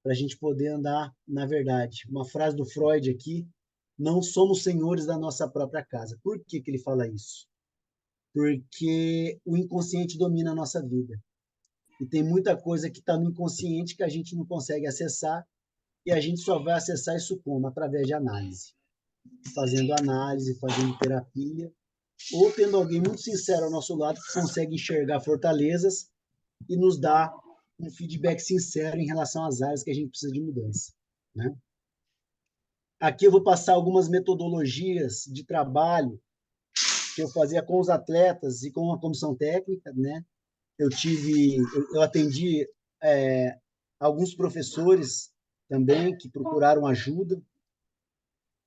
para a gente poder andar na verdade. Uma frase do Freud aqui: não somos senhores da nossa própria casa. Por que ele fala isso? Porque o inconsciente domina a nossa vida. E tem muita coisa que está no inconsciente que a gente não consegue acessar, e a gente só vai acessar isso como? Através de análise. Fazendo análise, fazendo terapia, ou tendo alguém muito sincero ao nosso lado que consegue enxergar fortalezas e nos dá um feedback sincero em relação às áreas que a gente precisa de mudança, né? Aqui eu vou passar algumas metodologias de trabalho que eu fazia com os atletas e com a comissão técnica, né? Eu atendi alguns professores também que procuraram ajuda.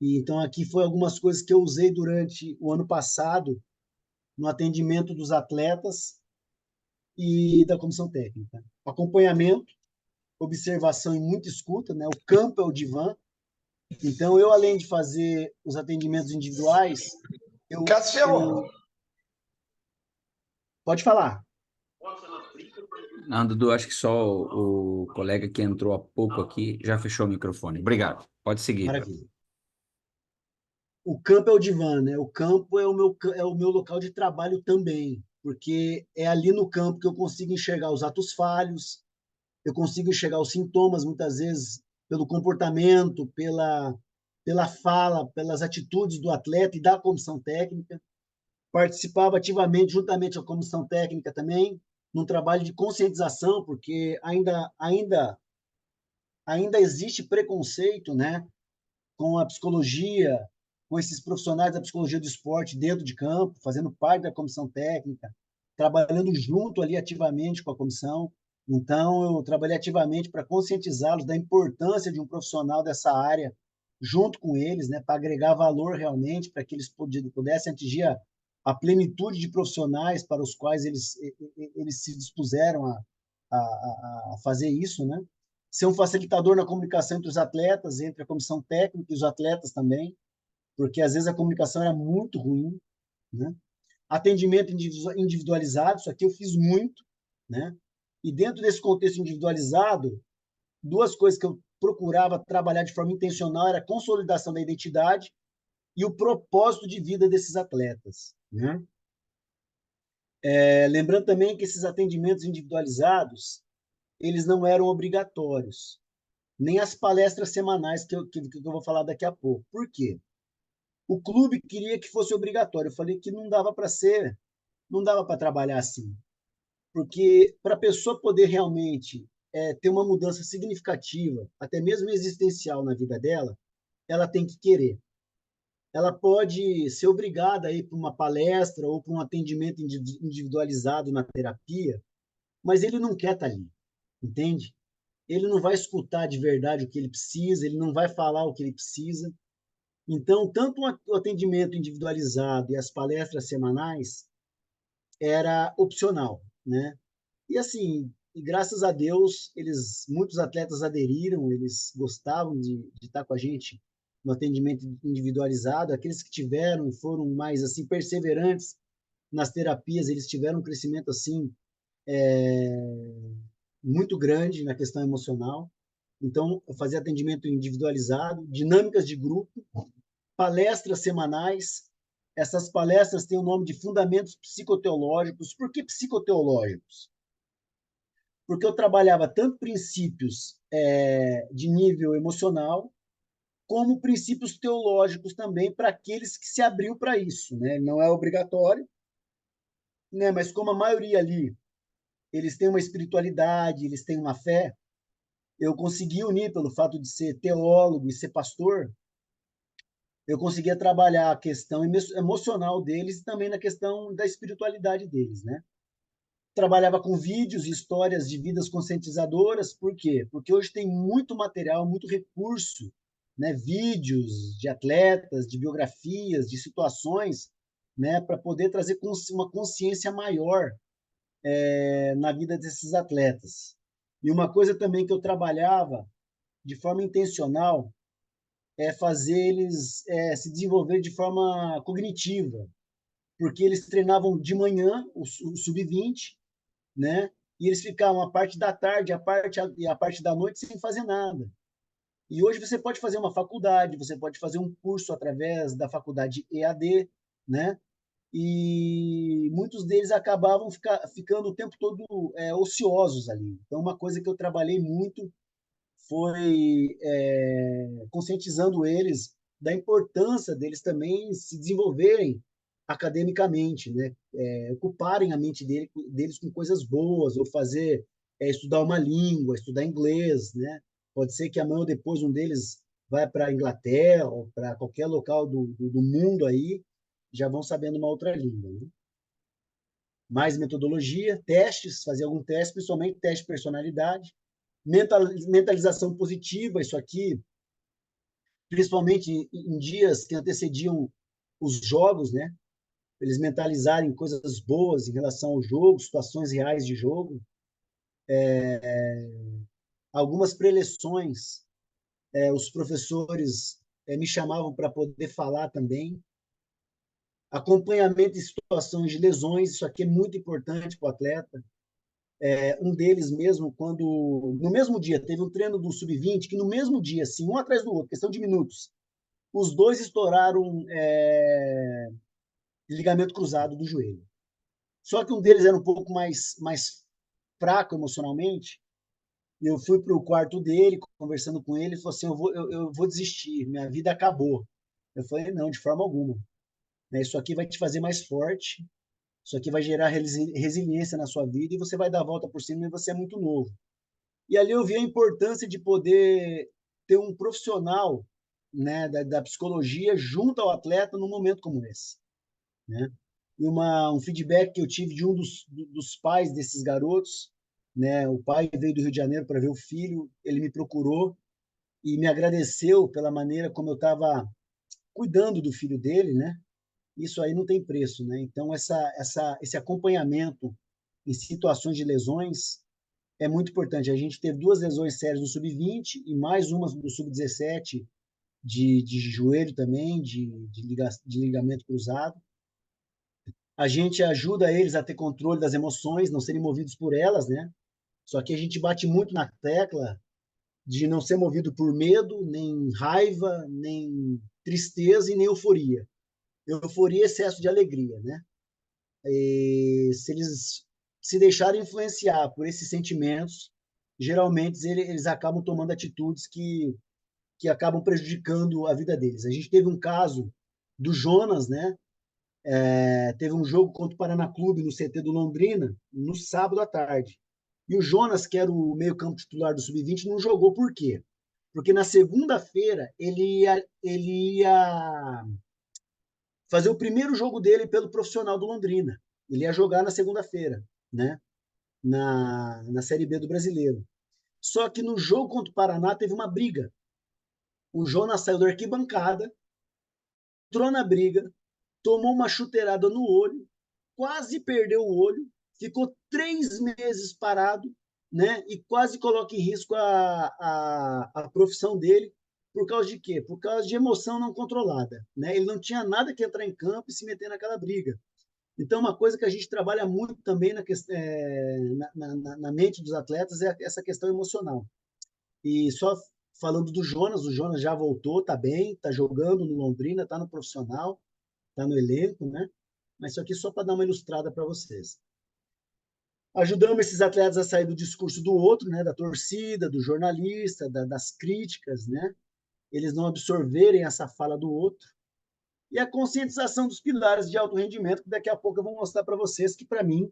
E então aqui foi algumas coisas que eu usei durante o ano passado no atendimento dos atletas e da comissão técnica. Acompanhamento, observação e muita escuta, né? O campo é o divã. Então, eu, além de fazer os atendimentos individuais, eu... Pode falar. Não, Dudu, acho que só o colega que entrou há pouco aqui já fechou o microfone. Obrigado. Pode seguir. Maravilha. O campo é o divã, né? O campo é o meu local de trabalho também, porque é ali no campo que eu consigo enxergar os atos falhos, eu consigo enxergar os sintomas, muitas vezes, pelo comportamento, pela fala, pelas atitudes do atleta e da comissão técnica. Participava ativamente, juntamente com a comissão técnica também, num trabalho de conscientização, porque ainda existe preconceito, né, com a psicologia, com esses profissionais da psicologia do esporte dentro de campo, fazendo parte da comissão técnica, trabalhando junto ali ativamente com a comissão. Então, eu trabalhei ativamente para conscientizá-los da importância de um profissional dessa área junto com eles, né, para agregar valor realmente, para que eles pudessem atingir a plenitude de profissionais para os quais eles se dispuseram a fazer isso, né? Ser um facilitador na comunicação entre os atletas, entre a comissão técnica e os atletas também, porque às vezes a comunicação era muito ruim, né? Atendimento individualizado, isso aqui eu fiz muito, né? E dentro desse contexto individualizado, duas coisas que eu procurava trabalhar de forma intencional era a consolidação da identidade e o propósito de vida desses atletas, né? Lembrando também que esses atendimentos individualizados, eles não eram obrigatórios, nem as palestras semanais que eu vou falar daqui a pouco. Por quê? O clube queria que fosse obrigatório. Eu falei que não dava para ser, não dava para trabalhar assim, porque para a pessoa poder realmente ter uma mudança significativa, até mesmo existencial na vida dela, ela tem que querer. Ela pode ser obrigada a ir para uma palestra ou para um atendimento individualizado na terapia, mas ele não quer estar ali, entende? Ele não vai escutar de verdade o que ele precisa, ele não vai falar o que ele precisa. Então, tanto o atendimento individualizado e as palestras semanais era opcional, né? E assim, e graças a Deus, muitos atletas aderiram, eles gostavam de estar com a gente no atendimento individualizado. Aqueles que tiveram e foram mais assim perseverantes nas terapias, eles tiveram um crescimento assim muito grande na questão emocional. Então, eu fazia atendimento individualizado, dinâmicas de grupo, palestras semanais. Essas palestras têm o nome de Fundamentos Psicoteológicos. Por que psicoteológicos? Porque eu trabalhava tanto princípios de nível emocional, como princípios teológicos também para aqueles que se abriu para isso, né? Não é obrigatório, né? Mas como a maioria ali, eles têm uma espiritualidade, eles têm uma fé, eu consegui unir pelo fato de ser teólogo e ser pastor, eu conseguia trabalhar a questão emocional deles e também na questão da espiritualidade deles, né? Trabalhava com vídeos e histórias de vidas conscientizadoras, por quê? Porque hoje tem muito material, muito recurso, né? Vídeos de atletas, de biografias, de situações, né? Para poder trazer uma consciência maior na vida desses atletas. E uma coisa também que eu trabalhava de forma intencional é fazer eles se desenvolver de forma cognitiva, porque eles treinavam de manhã o sub-20, né? E eles ficavam a parte da tarde, a parte da noite sem fazer nada. E hoje você pode fazer uma faculdade, você pode fazer um curso através da faculdade EAD, né? E muitos deles acabavam ficando o tempo todo ociosos ali. Então, uma coisa que eu trabalhei muito foi conscientizando eles da importância deles também se desenvolverem academicamente, né? Ocuparem a mente deles com coisas boas, ou estudar uma língua, estudar inglês, né? Pode ser que amanhã ou depois um deles vai para a Inglaterra ou para qualquer local do mundo aí, já vão sabendo uma outra língua, né? Mais metodologia, testes, fazer algum teste, principalmente teste de personalidade, mentalização positiva, isso aqui, principalmente em dias que antecediam os jogos, né? Eles mentalizarem coisas boas em relação ao jogo, situações reais de jogo, algumas preleções, os professores me chamavam para poder falar também, acompanhamento em situações de lesões, isso aqui é muito importante para o atleta. Um deles mesmo, quando no mesmo dia teve um treino do sub-20, que no mesmo dia, assim, um atrás do outro, questão de minutos, os dois estouraram ligamento cruzado do joelho. Só que um deles era um pouco mais fraco emocionalmente. Eu fui para o quarto dele, conversando com ele, ele falou assim: eu vou desistir, minha vida acabou. Eu falei: não, de forma alguma. Isso aqui vai te fazer mais forte, isso aqui vai gerar resiliência na sua vida e você vai dar a volta por cima e você é muito novo. E ali eu vi a importância de poder ter um profissional, né, da psicologia junto ao atleta num momento como esse, né? E um feedback que eu tive de um dos pais desses garotos, né? O pai veio do Rio de Janeiro para ver o filho, ele me procurou e me agradeceu pela maneira como eu estava cuidando do filho dele, né? isso aí não tem preço, né? Então, esse acompanhamento em situações de lesões é muito importante. A gente teve 2 lesões sérias no sub-20 e mais uma no sub-17 de joelho também, de ligamento cruzado. A gente ajuda eles a ter controle das emoções, não serem movidos por elas, né? Só que a gente bate muito na tecla de não ser movido por medo, nem raiva, nem tristeza e nem euforia. Euforia é excesso de alegria, né? E se eles se deixarem influenciar por esses sentimentos, geralmente eles acabam tomando atitudes que acabam prejudicando a vida deles. A gente teve um caso do Jonas, né? Teve um jogo contra o Paraná Clube no CT do Londrina, no sábado à tarde. E o Jonas, que era o meio-campo titular do Sub-20, não jogou por quê? Porque na segunda-feira ele ia fazer o primeiro jogo dele pelo profissional do Londrina. Ele ia jogar na segunda-feira, né? Na Série B do Brasileiro. Só que no jogo contra o Paraná teve uma briga. O Jonas saiu da arquibancada, entrou na briga, tomou uma chuteirada no olho, quase perdeu o olho, ficou 3 meses parado, né? E quase coloca em risco a profissão dele. Por causa de quê? Por causa de emoção não controlada, né? Ele não tinha nada que entrar em campo e se meter naquela briga. Então, uma coisa que a gente trabalha muito também na mente dos atletas é essa questão emocional. E só falando do Jonas, o Jonas já voltou, tá bem, tá jogando no Londrina, tá no profissional, tá no elenco, né? Mas isso aqui só para dar uma ilustrada para vocês. Ajudamos esses atletas a sair do discurso do outro, né? Da torcida, do jornalista, das críticas, né? Eles não absorverem essa fala do outro. E a conscientização dos pilares de alto rendimento, que daqui a pouco eu vou mostrar para vocês, que para mim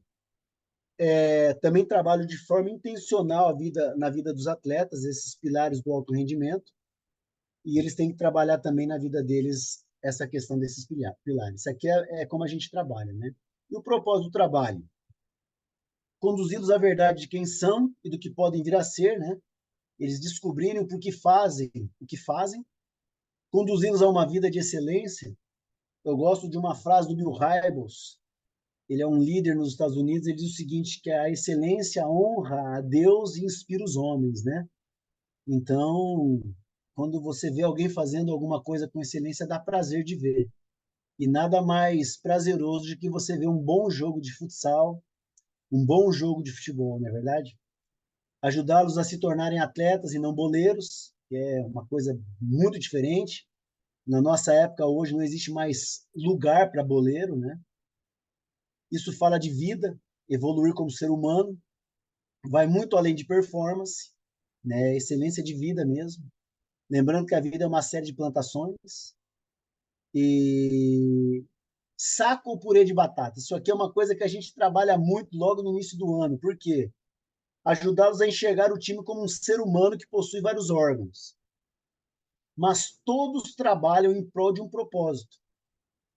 também trabalho de forma intencional na vida dos atletas, esses pilares do alto rendimento, e eles têm que trabalhar também na vida deles essa questão desses pilares. Isso aqui é como a gente trabalha, né? E o propósito do trabalho? Conduzi-los à verdade de quem são e do que podem vir a ser, né? Eles descobrirem o que fazem, conduzi-los a uma vida de excelência. Eu gosto de uma frase do Bill Hybels, ele é um líder nos Estados Unidos, ele diz o seguinte, que a excelência honra a Deus e inspira os homens, né? Então, quando você vê alguém fazendo alguma coisa com excelência, dá prazer de ver. E nada mais prazeroso do que você ver um bom jogo de futsal, um bom jogo de futebol, não é verdade? Ajudá-los a se tornarem atletas e não boleiros, que é uma coisa muito diferente. Na nossa época, hoje, não existe mais lugar para boleiro, né? Isso fala de vida, evoluir como ser humano, vai muito além de performance, né? Excelência de vida mesmo. Lembrando que a vida é uma série de plantações e saco ou purê de batata. Isso aqui é uma coisa que a gente trabalha muito logo no início do ano. Por quê? Ajudá-los a enxergar o time como um ser humano que possui vários órgãos, mas todos trabalham em prol de um propósito,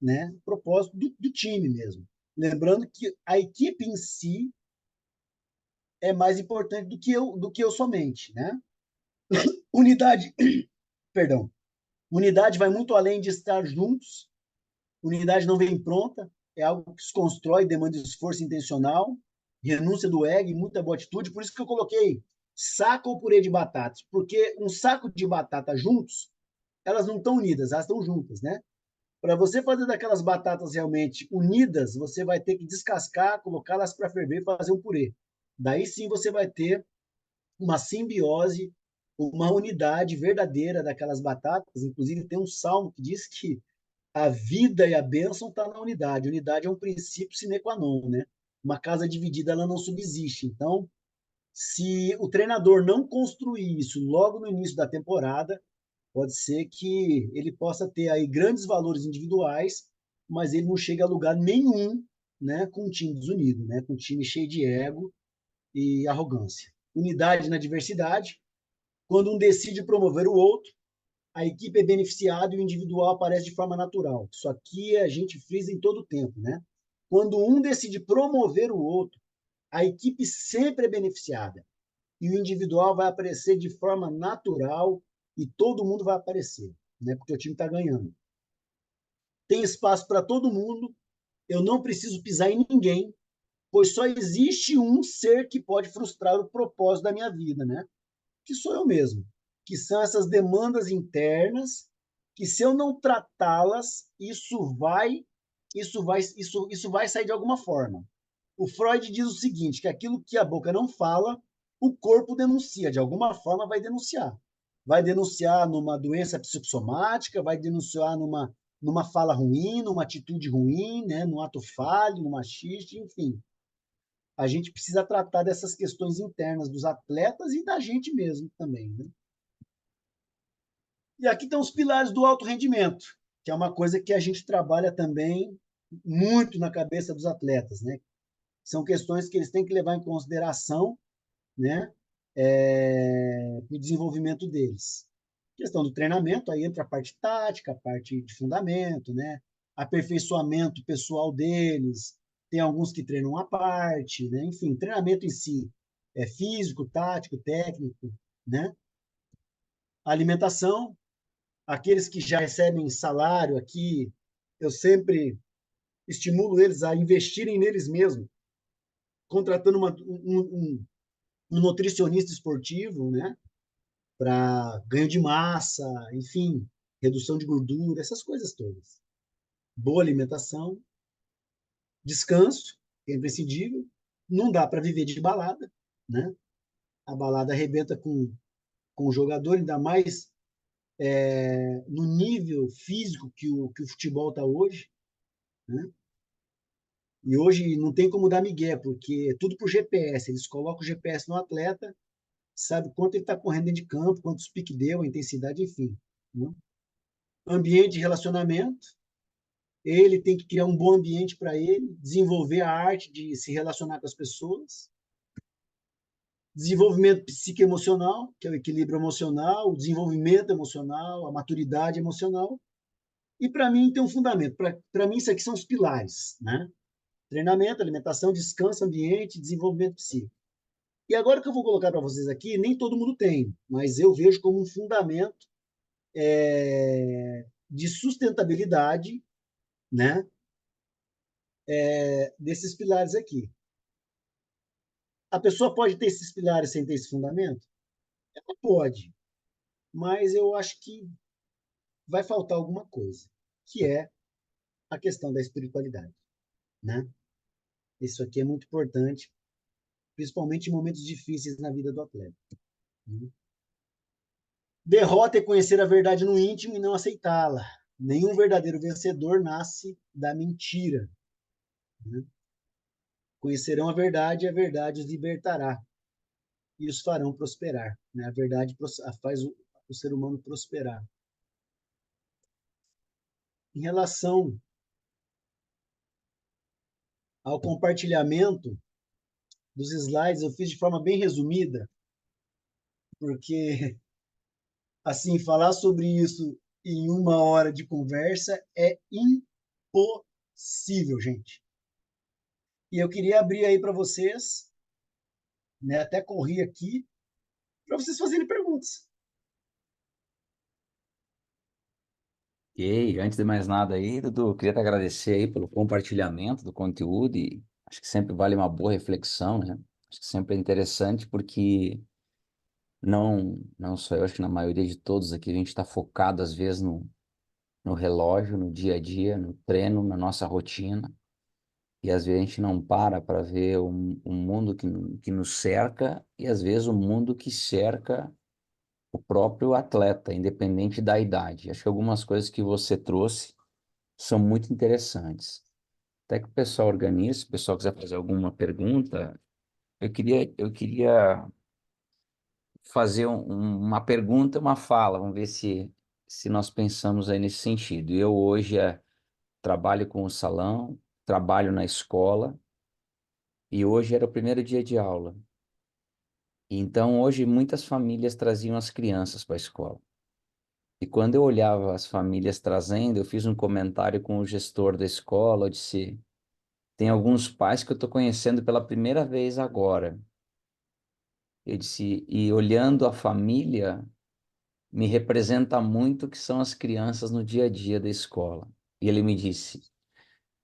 né? O propósito do time mesmo. Lembrando que a equipe em si é mais importante do que eu somente, né? Unidade, perdão. Unidade vai muito além de estar juntos. Unidade não vem pronta, é algo que se constrói, demanda esforço intencional, renúncia do ego e muita boa atitude. Por isso que eu coloquei saco ou purê de batatas, porque um saco de batata juntos, elas não estão unidas, elas estão juntas, né? Para você fazer daquelas batatas realmente unidas, você vai ter que descascar, colocá-las para ferver e fazer um purê. Daí sim você vai ter uma simbiose, uma unidade verdadeira daquelas batatas. Inclusive, tem um salmo que diz que a vida e a bênção estão na unidade. Unidade é um princípio sine qua non, né? Uma casa dividida, ela não subsiste. Então, se o treinador não construir isso logo no início da temporada, pode ser que ele possa ter aí grandes valores individuais, mas ele não chega a lugar nenhum, né, com um time desunido, né, com um time cheio de ego e arrogância. Unidade na diversidade. Quando um decide promover o outro, a equipe é beneficiada e o individual aparece de forma natural. Isso aqui a gente frisa em todo o tempo, né? Quando um decide promover o outro, a equipe sempre é beneficiada e o individual vai aparecer de forma natural e todo mundo vai aparecer, né? Porque o time está ganhando. tem espaço para todo mundo, eu não preciso pisar em ninguém, pois só existe um ser que pode frustrar o propósito da minha vida, né? Que sou eu mesmo, que são essas demandas internas, que se eu não tratá-las, isso vai sair de alguma forma. O Freud diz o seguinte, que aquilo que a boca não fala, o corpo denuncia, de alguma forma vai denunciar. Vai denunciar numa doença psicossomática, vai denunciar numa fala ruim, numa atitude ruim, né, num ato falho, num machiste, enfim. A gente precisa tratar dessas questões internas dos atletas e da gente mesmo também, né? E aqui estão os pilares do alto rendimento, que é uma coisa que a gente trabalha também muito na cabeça dos atletas, né? São questões que eles têm que levar em consideração, né, o desenvolvimento deles. Questão do treinamento, aí entra a parte tática, a parte de fundamento, né, aperfeiçoamento pessoal deles, tem alguns que treinam à parte, né, enfim, treinamento em si é físico, tático, técnico, né, alimentação, aqueles que já recebem salário aqui, eu sempre estimulo eles a investirem neles mesmos, contratando um nutricionista esportivo, né? Para ganho de massa, enfim, redução de gordura, essas coisas todas. Boa alimentação, descanso, que é imprescindível. Não dá para viver de balada, né? A balada arrebenta com o jogador, ainda mais no nível físico que o futebol está hoje, né? E hoje não tem como dar migué, porque é tudo por GPS. Eles colocam o GPS no atleta, sabe quanto ele está correndo dentro de campo, quantos piques deu, a intensidade, enfim. Né? Ambiente de relacionamento, ele tem que criar um bom ambiente para ele, desenvolver a arte de se relacionar com as pessoas, desenvolvimento psicoemocional, que é o equilíbrio emocional, o desenvolvimento emocional, a maturidade emocional, e para mim tem um fundamento, para mim isso aqui são os pilares, né? Treinamento, alimentação, descanso, ambiente, desenvolvimento psíquico. E agora que eu vou colocar para vocês aqui, nem todo mundo tem, mas eu vejo como um fundamento de sustentabilidade, né, desses pilares aqui. A pessoa pode ter esses pilares sem ter esse fundamento? Ela pode, mas eu acho que vai faltar alguma coisa, que é a questão da espiritualidade, né? Isso aqui é muito importante, principalmente em momentos difíceis na vida do atleta. Né? Derrota é conhecer a verdade no íntimo e não aceitá-la. Nenhum verdadeiro vencedor nasce da mentira. Né? Conhecerão a verdade os libertará e os farão prosperar. Né? A verdade faz o ser humano prosperar. Em relação ao compartilhamento dos slides, eu fiz de forma bem resumida, porque, assim, falar sobre isso em 1 hora de conversa é impossível, gente. E eu queria abrir aí para vocês, né, até corri aqui, para vocês fazerem perguntas. E antes de mais nada aí, Dudu, eu queria te agradecer aí pelo compartilhamento do conteúdo e acho que sempre vale uma boa reflexão, né? Acho que sempre é interessante porque não só eu, acho que na maioria de todos aqui a gente está focado às vezes no relógio, no dia a dia, no treino, na nossa rotina e às vezes a gente não para ver um mundo que nos cerca e às vezes o mundo que cerca o próprio atleta, independente da idade. Acho que algumas coisas que você trouxe são muito interessantes. Até que o pessoal organize, se o pessoal quiser fazer alguma pergunta, eu queria fazer uma pergunta, uma fala, vamos ver se nós pensamos aí nesse sentido. Eu hoje trabalho com o salão, trabalho na escola, e hoje era o primeiro dia de aula. Então, hoje, muitas famílias traziam as crianças para a escola. E quando eu olhava as famílias trazendo, eu fiz um comentário com o gestor da escola, eu disse, tem alguns pais que eu estou conhecendo pela primeira vez agora. Eu disse, e olhando a família, me representa muito o que são as crianças no dia a dia da escola. E ele me disse: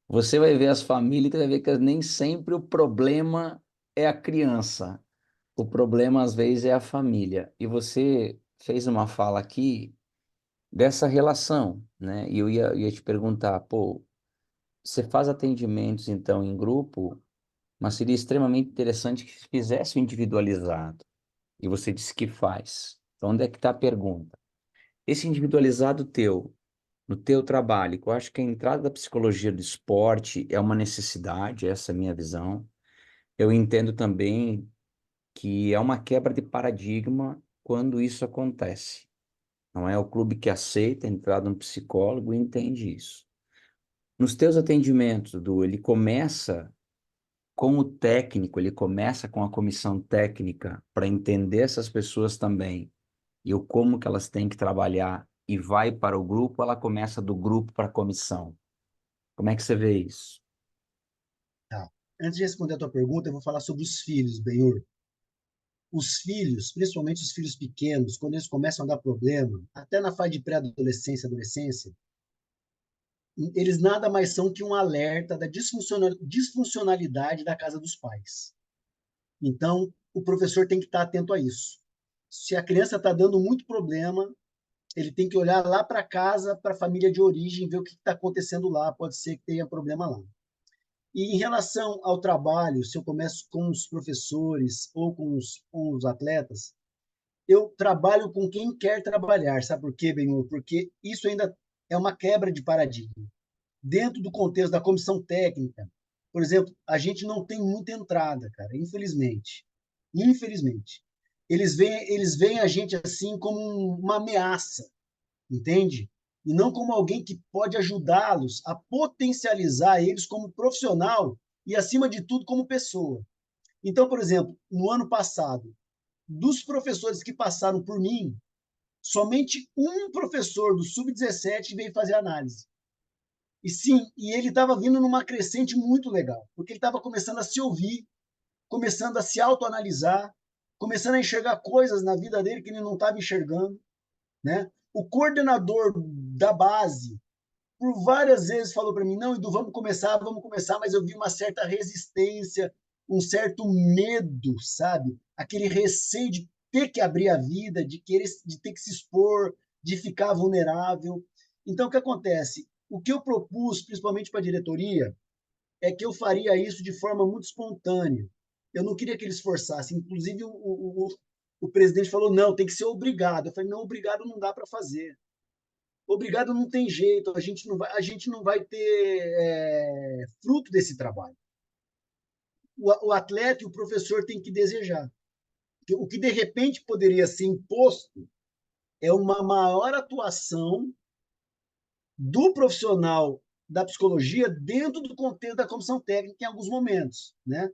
você vai ver as famílias e vai ver que nem sempre o problema é a criança. O problema, às vezes, é a família. E você fez uma fala aqui dessa relação, né? E eu ia te perguntar, pô, você faz atendimentos, então, em grupo, mas seria extremamente interessante que fizesse o individualizado. E você disse que faz. Então, onde é que está a pergunta? Esse individualizado teu, no teu trabalho, que eu acho que a entrada da psicologia do esporte é uma necessidade, essa é a minha visão. Eu entendo também que é uma quebra de paradigma quando isso acontece. Não é o clube que aceita a entrada de um psicólogo e entende isso. Nos teus atendimentos, Du, ele começa com o técnico, ele começa com a comissão técnica para entender essas pessoas também e o como que elas têm que trabalhar e vai para o grupo, ela começa do grupo para a comissão. Como é que você vê isso? Tá. Antes de responder a tua pergunta, eu vou falar sobre os filhos, Benhur. Os filhos, principalmente os filhos pequenos, quando eles começam a dar problema, até na fase de pré-adolescência, adolescência, eles nada mais são que um alerta da disfuncionalidade da casa dos pais. Então, o professor tem que estar atento a isso. Se a criança está dando muito problema, ele tem que olhar lá para casa, para a família de origem, ver o que está acontecendo lá. Pode ser que tenha problema lá. E em relação ao trabalho, se eu começo com os professores ou com os atletas, eu trabalho com quem quer trabalhar. Sabe por quê, Benhur? Porque isso ainda é uma quebra de paradigma. Dentro do contexto da comissão técnica, por exemplo, a gente não tem muita entrada, cara, infelizmente. Infelizmente. Eles veem a gente assim como uma ameaça, entende? E não como alguém que pode ajudá-los a potencializar eles como profissional e, acima de tudo, como pessoa. Então, por exemplo, no ano passado, dos professores que passaram por mim, somente um professor do Sub-17 veio fazer análise. E sim, e ele estava vindo numa crescente muito legal, porque ele estava começando a se ouvir, começando a se autoanalisar, começando a enxergar coisas na vida dele que ele não estava enxergando, né? O coordenador da base, por várias vezes, falou para mim: não, Edu, vamos começar, mas eu vi uma certa resistência, um certo medo, sabe? Aquele receio de ter que abrir a vida, de ter que se expor, de ficar vulnerável. Então, o que acontece? O que eu propus, principalmente para a diretoria, é que eu faria isso de forma muito espontânea. Eu não queria que eles forçassem. Inclusive, o presidente falou: não, tem que ser obrigado. Eu falei: não, obrigado não dá para fazer. Obrigado não tem jeito, a gente não vai ter fruto desse trabalho. O atleta e o professor têm que desejar. O que de repente poderia ser imposto é uma maior atuação do profissional da psicologia dentro do contexto da comissão técnica em alguns momentos, né?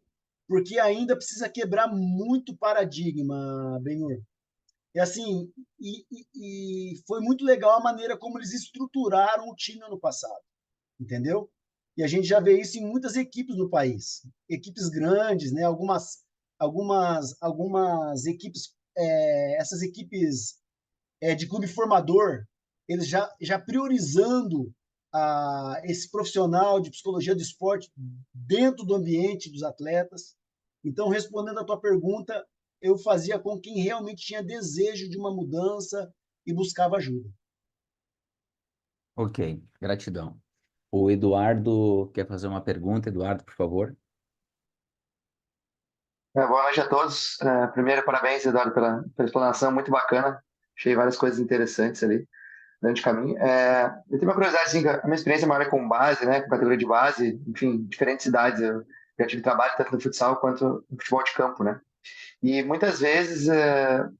Porque ainda precisa quebrar muito paradigma, Benhur. E assim, foi muito legal a maneira como eles estruturaram o time ano passado, entendeu? E a gente já vê isso em muitas equipes no país, equipes grandes, né? Algumas equipes, essas equipes de clube formador, eles já priorizando esse profissional de psicologia do esporte dentro do ambiente dos atletas. Então, respondendo à tua pergunta, eu fazia com quem realmente tinha desejo de uma mudança e buscava ajuda. Ok, gratidão. O Eduardo quer fazer uma pergunta. Eduardo, por favor. Boa noite a todos. Primeiro, parabéns, Eduardo, pela explanação, muito bacana. Achei várias coisas interessantes ali durante o caminho. Eu tenho uma curiosidade, assim, a minha experiência maior é com base, né, com categoria de base, enfim, diferentes idades. Eu já tive trabalho tanto no futsal quanto no futebol de campo, né? E muitas vezes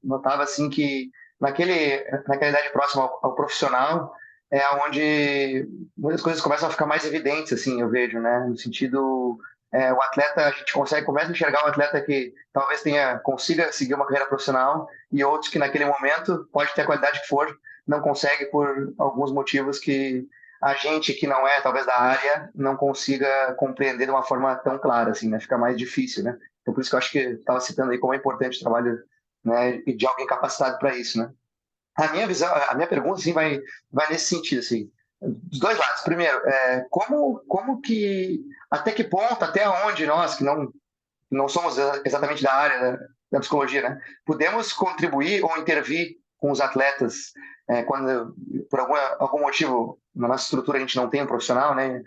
notava, assim, que naquela idade próxima ao profissional é onde muitas coisas começam a ficar mais evidentes, assim, eu vejo, né? No sentido o atleta, a gente começa a enxergar um atleta que talvez consiga seguir uma carreira profissional e outros que naquele momento, pode ter a qualidade que for, não consegue por alguns motivos que a gente que não é talvez da área não consiga compreender de uma forma tão clara, assim, né? Fica mais difícil, né? Então por isso que eu acho que estava citando aí como é importante o trabalho, né, de alguém capacitado para isso, né? A minha visão, a minha pergunta assim vai nesse sentido, assim. dos dois lados. Primeiro, como que, até que ponto, até onde nós, que não somos exatamente da área da psicologia, né? Podemos contribuir ou intervir com os atletas quando, por algum motivo, na nossa estrutura a gente não tem um profissional, né?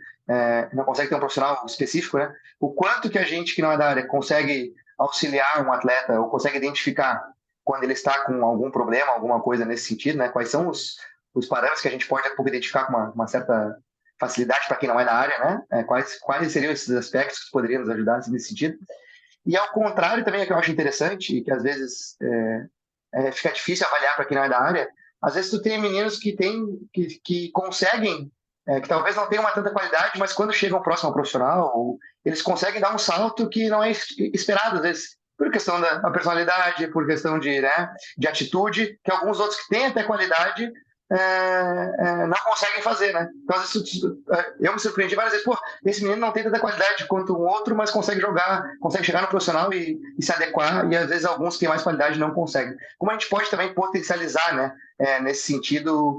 Não consegue ter um profissional específico, né? O quanto que a gente, que não é da área, consegue auxiliar um atleta ou consegue identificar quando ele está com algum problema, alguma coisa nesse sentido, né? Quais são os parâmetros que a gente pode identificar com uma certa facilidade para quem não é da área, né? Quais seriam esses aspectos que poderiam nos ajudar nesse sentido? E ao contrário também, é que eu acho interessante, e que às vezes fica difícil avaliar para quem não é da área, às vezes tu tem meninos que conseguem, que talvez não tenham uma tanta qualidade, mas quando chegam próximo ao profissional, eles conseguem dar um salto que não é esperado, às vezes, por questão da personalidade, por questão de atitude, que alguns outros que têm até qualidade não conseguem fazer, né? Então, às vezes, eu me surpreendi várias vezes, pô, esse menino não tem tanta qualidade quanto o outro, mas consegue jogar, consegue chegar no profissional e se adequar, e às vezes alguns que têm mais qualidade não conseguem. Como a gente pode também potencializar, né, nesse sentido,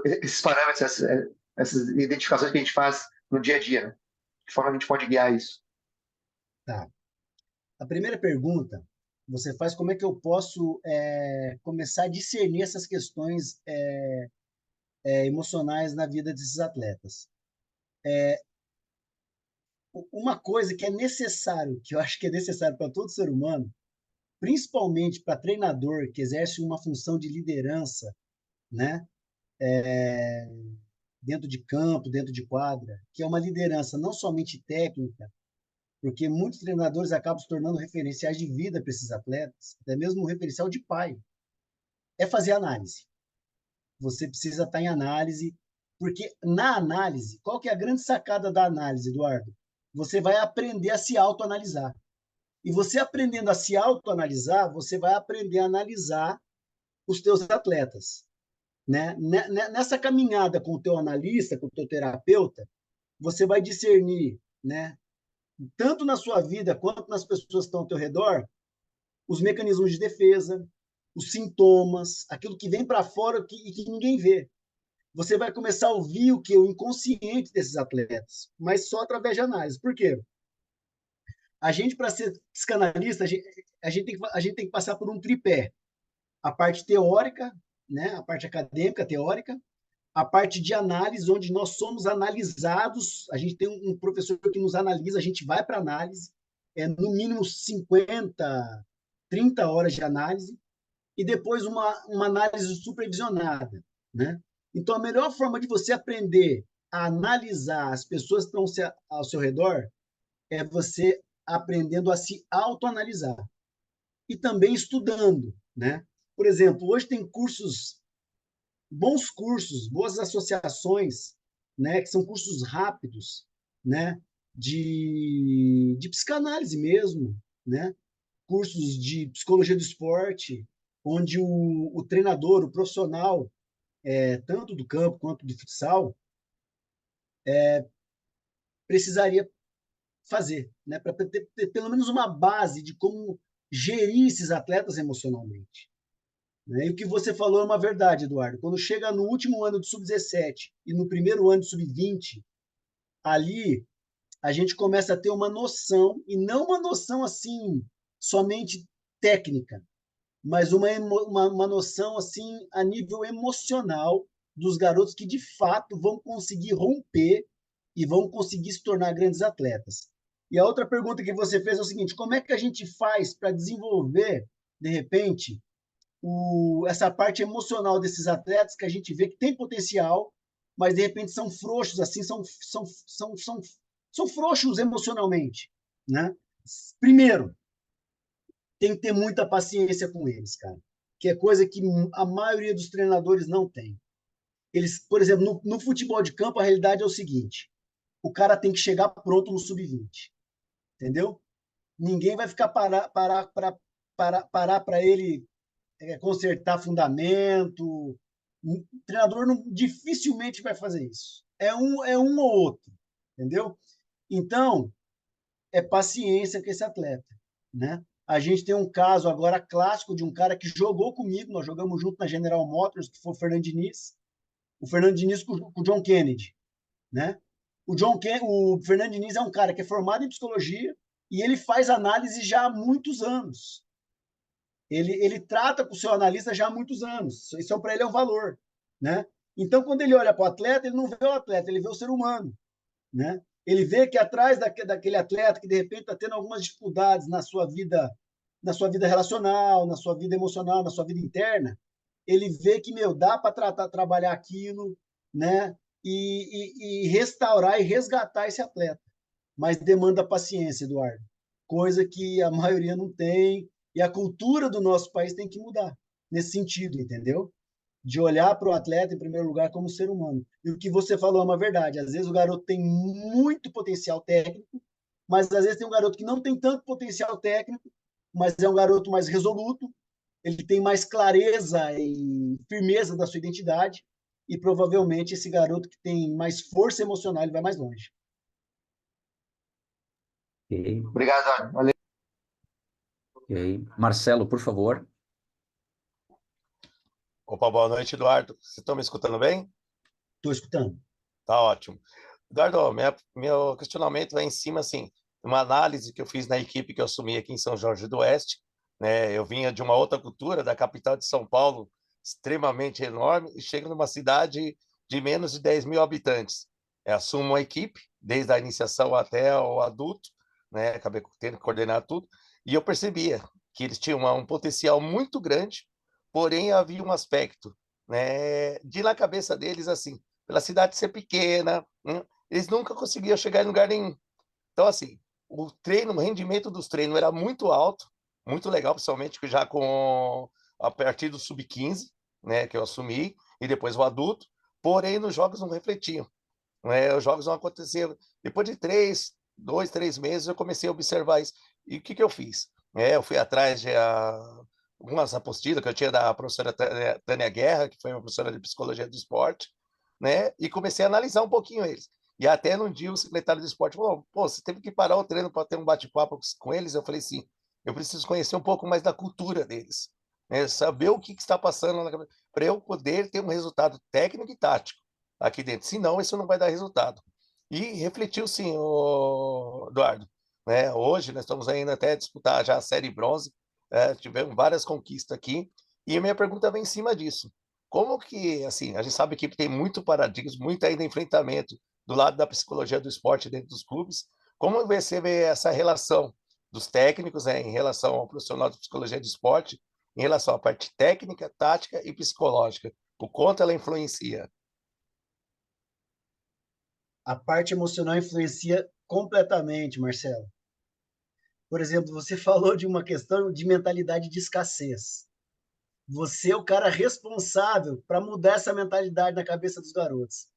esses parâmetros, essas identificações que a gente faz no dia a dia, né? De forma a gente pode guiar isso. Tá. A primeira pergunta, você faz como é que eu posso começar a discernir essas questões emocionais na vida desses atletas. Uma coisa que é necessário, que eu acho que é necessário para todo ser humano, principalmente para treinador que exerce uma função de liderança, né, dentro de campo, dentro de quadra, que é uma liderança não somente técnica, porque muitos treinadores acabam se tornando referenciais de vida para esses atletas, até mesmo um referencial de pai, é fazer análise. Você precisa estar em análise, porque na análise, qual que é a grande sacada da análise, Eduardo? Você vai aprender a se autoanalisar. E você aprendendo a se autoanalisar, você vai aprender a analisar os teus atletas. Né? Nessa caminhada com o teu analista, com o teu terapeuta, você vai discernir, né, tanto na sua vida quanto nas pessoas que estão ao teu redor, os mecanismos de defesa, os sintomas, aquilo que vem para fora e que ninguém vê. Você vai começar a ouvir o inconsciente desses atletas, mas só através de análise. Por quê? A gente, para ser psicanalista, a gente tem que passar por um tripé. A parte teórica, né? A parte acadêmica, teórica, a parte de análise, onde nós somos analisados, a gente tem um professor que nos analisa, a gente vai para análise, no mínimo 50, 30 horas de análise, e depois uma análise supervisionada. Né? Então, a melhor forma de você aprender a analisar as pessoas que estão ao seu redor é você aprendendo a se autoanalisar. E também estudando. Né? Por exemplo, hoje tem bons cursos, boas associações, né, que são cursos rápidos, né, de psicanálise mesmo, né, cursos de psicologia do esporte, onde o treinador, o profissional, tanto do campo quanto do futsal, precisaria fazer, né, para ter pelo menos uma base de como gerir esses atletas emocionalmente. E o que você falou é uma verdade, Eduardo. Quando chega no último ano do sub-17 e no primeiro ano do sub-20, ali a gente começa a ter uma noção, e não uma noção assim somente técnica, mas uma noção assim a nível emocional dos garotos que de fato vão conseguir romper e vão conseguir se tornar grandes atletas. E a outra pergunta que você fez é o seguinte: como é que a gente faz para desenvolver, de repente, essa parte emocional desses atletas que a gente vê que tem potencial, mas de repente são frouxos, assim, são frouxos emocionalmente, né? Primeiro, tem que ter muita paciência com eles, cara, que é coisa que a maioria dos treinadores não tem. Eles, por exemplo, no futebol de campo, a realidade é o seguinte: o cara tem que chegar pronto no sub-20, entendeu? Ninguém vai ficar parar para ele consertar fundamento. O treinador dificilmente vai fazer isso. É um ou outro, entendeu? Então, é paciência com esse atleta, né? A gente tem um caso agora clássico de um cara que jogou comigo, nós jogamos junto na General Motors, que foi o Fernando Diniz. O Fernando Diniz com o John Kennedy, né? O Fernando Diniz é um cara que é formado em psicologia e ele faz análise já há muitos anos. Ele trata com o seu analista já há muitos anos. Isso para ele é um valor, né? Então, quando ele olha para o atleta, ele não vê o atleta, ele vê o ser humano, né? Ele vê que atrás daquele atleta que de repente está tendo algumas dificuldades na sua vida relacional, na sua vida emocional, na sua vida interna, ele vê que dá para trabalhar aquilo, né? E restaurar e resgatar esse atleta. Mas demanda paciência, Eduardo. Coisa que a maioria não tem, e a cultura do nosso país tem que mudar nesse sentido, entendeu? De olhar para o atleta, em primeiro lugar, como ser humano. E o que você falou é uma verdade. Às vezes o garoto tem muito potencial técnico, mas às vezes tem um garoto que não tem tanto potencial técnico, mas é um garoto mais resoluto, ele tem mais clareza e firmeza da sua identidade, e provavelmente esse garoto que tem mais força emocional, ele vai mais longe. Ok, Obrigado, Eduardo. Valeu. ok. Marcelo, por favor. Opa, boa noite, Eduardo. Vocês estão me escutando bem? Estou escutando. Tá ótimo. Eduardo, meu questionamento é em cima, assim, uma análise que eu fiz na equipe que eu assumi aqui em São Jorge do Oeste, né? Eu vinha de uma outra cultura, da capital de São Paulo, extremamente enorme, e chego numa cidade de menos de 10 mil habitantes. Assumo uma equipe, desde a iniciação até o adulto, né? Acabei tendo que coordenar tudo, e eu percebia que eles tinham um potencial muito grande, porém havia um aspecto, né, de na cabeça deles, assim, pela cidade ser pequena, eles nunca conseguiam chegar em lugar nenhum. Então, assim, o rendimento dos treinos era muito alto, muito legal, principalmente que já a partir do sub-15, né, que eu assumi, e depois o adulto, porém nos jogos não refletiam, né, os jogos não aconteciam. Depois de 2, 3 meses, eu comecei a observar isso. E o que eu fiz? Eu fui atrás de algumas apostilas que eu tinha da professora Tânia Guerra, que foi uma professora de psicologia do esporte, né? E comecei a analisar um pouquinho eles. E até num dia o secretário de esporte falou: pô, você teve que parar o treino para ter um bate-papo com eles? Eu falei: sim, eu preciso conhecer um pouco mais da cultura deles, né? Saber o que está passando na cabeça, para eu poder ter um resultado técnico e tático aqui dentro. Senão, isso não vai dar resultado. E refletiu sim, Eduardo. Né? Hoje nós estamos ainda até disputar já a série bronze, tivemos várias conquistas aqui, e a minha pergunta vem em cima disso. Como que, assim, a gente sabe que tem muito paradigmas, muito ainda enfrentamento do lado da psicologia do esporte dentro dos clubes. Como você vê essa relação dos técnicos, em relação ao profissional de psicologia do esporte, em relação à parte técnica, tática e psicológica? O quanto ela influencia? A parte emocional influencia completamente, Marcelo. Por exemplo, você falou de uma questão de mentalidade de escassez. Você é o cara responsável para mudar essa mentalidade na cabeça dos garotos.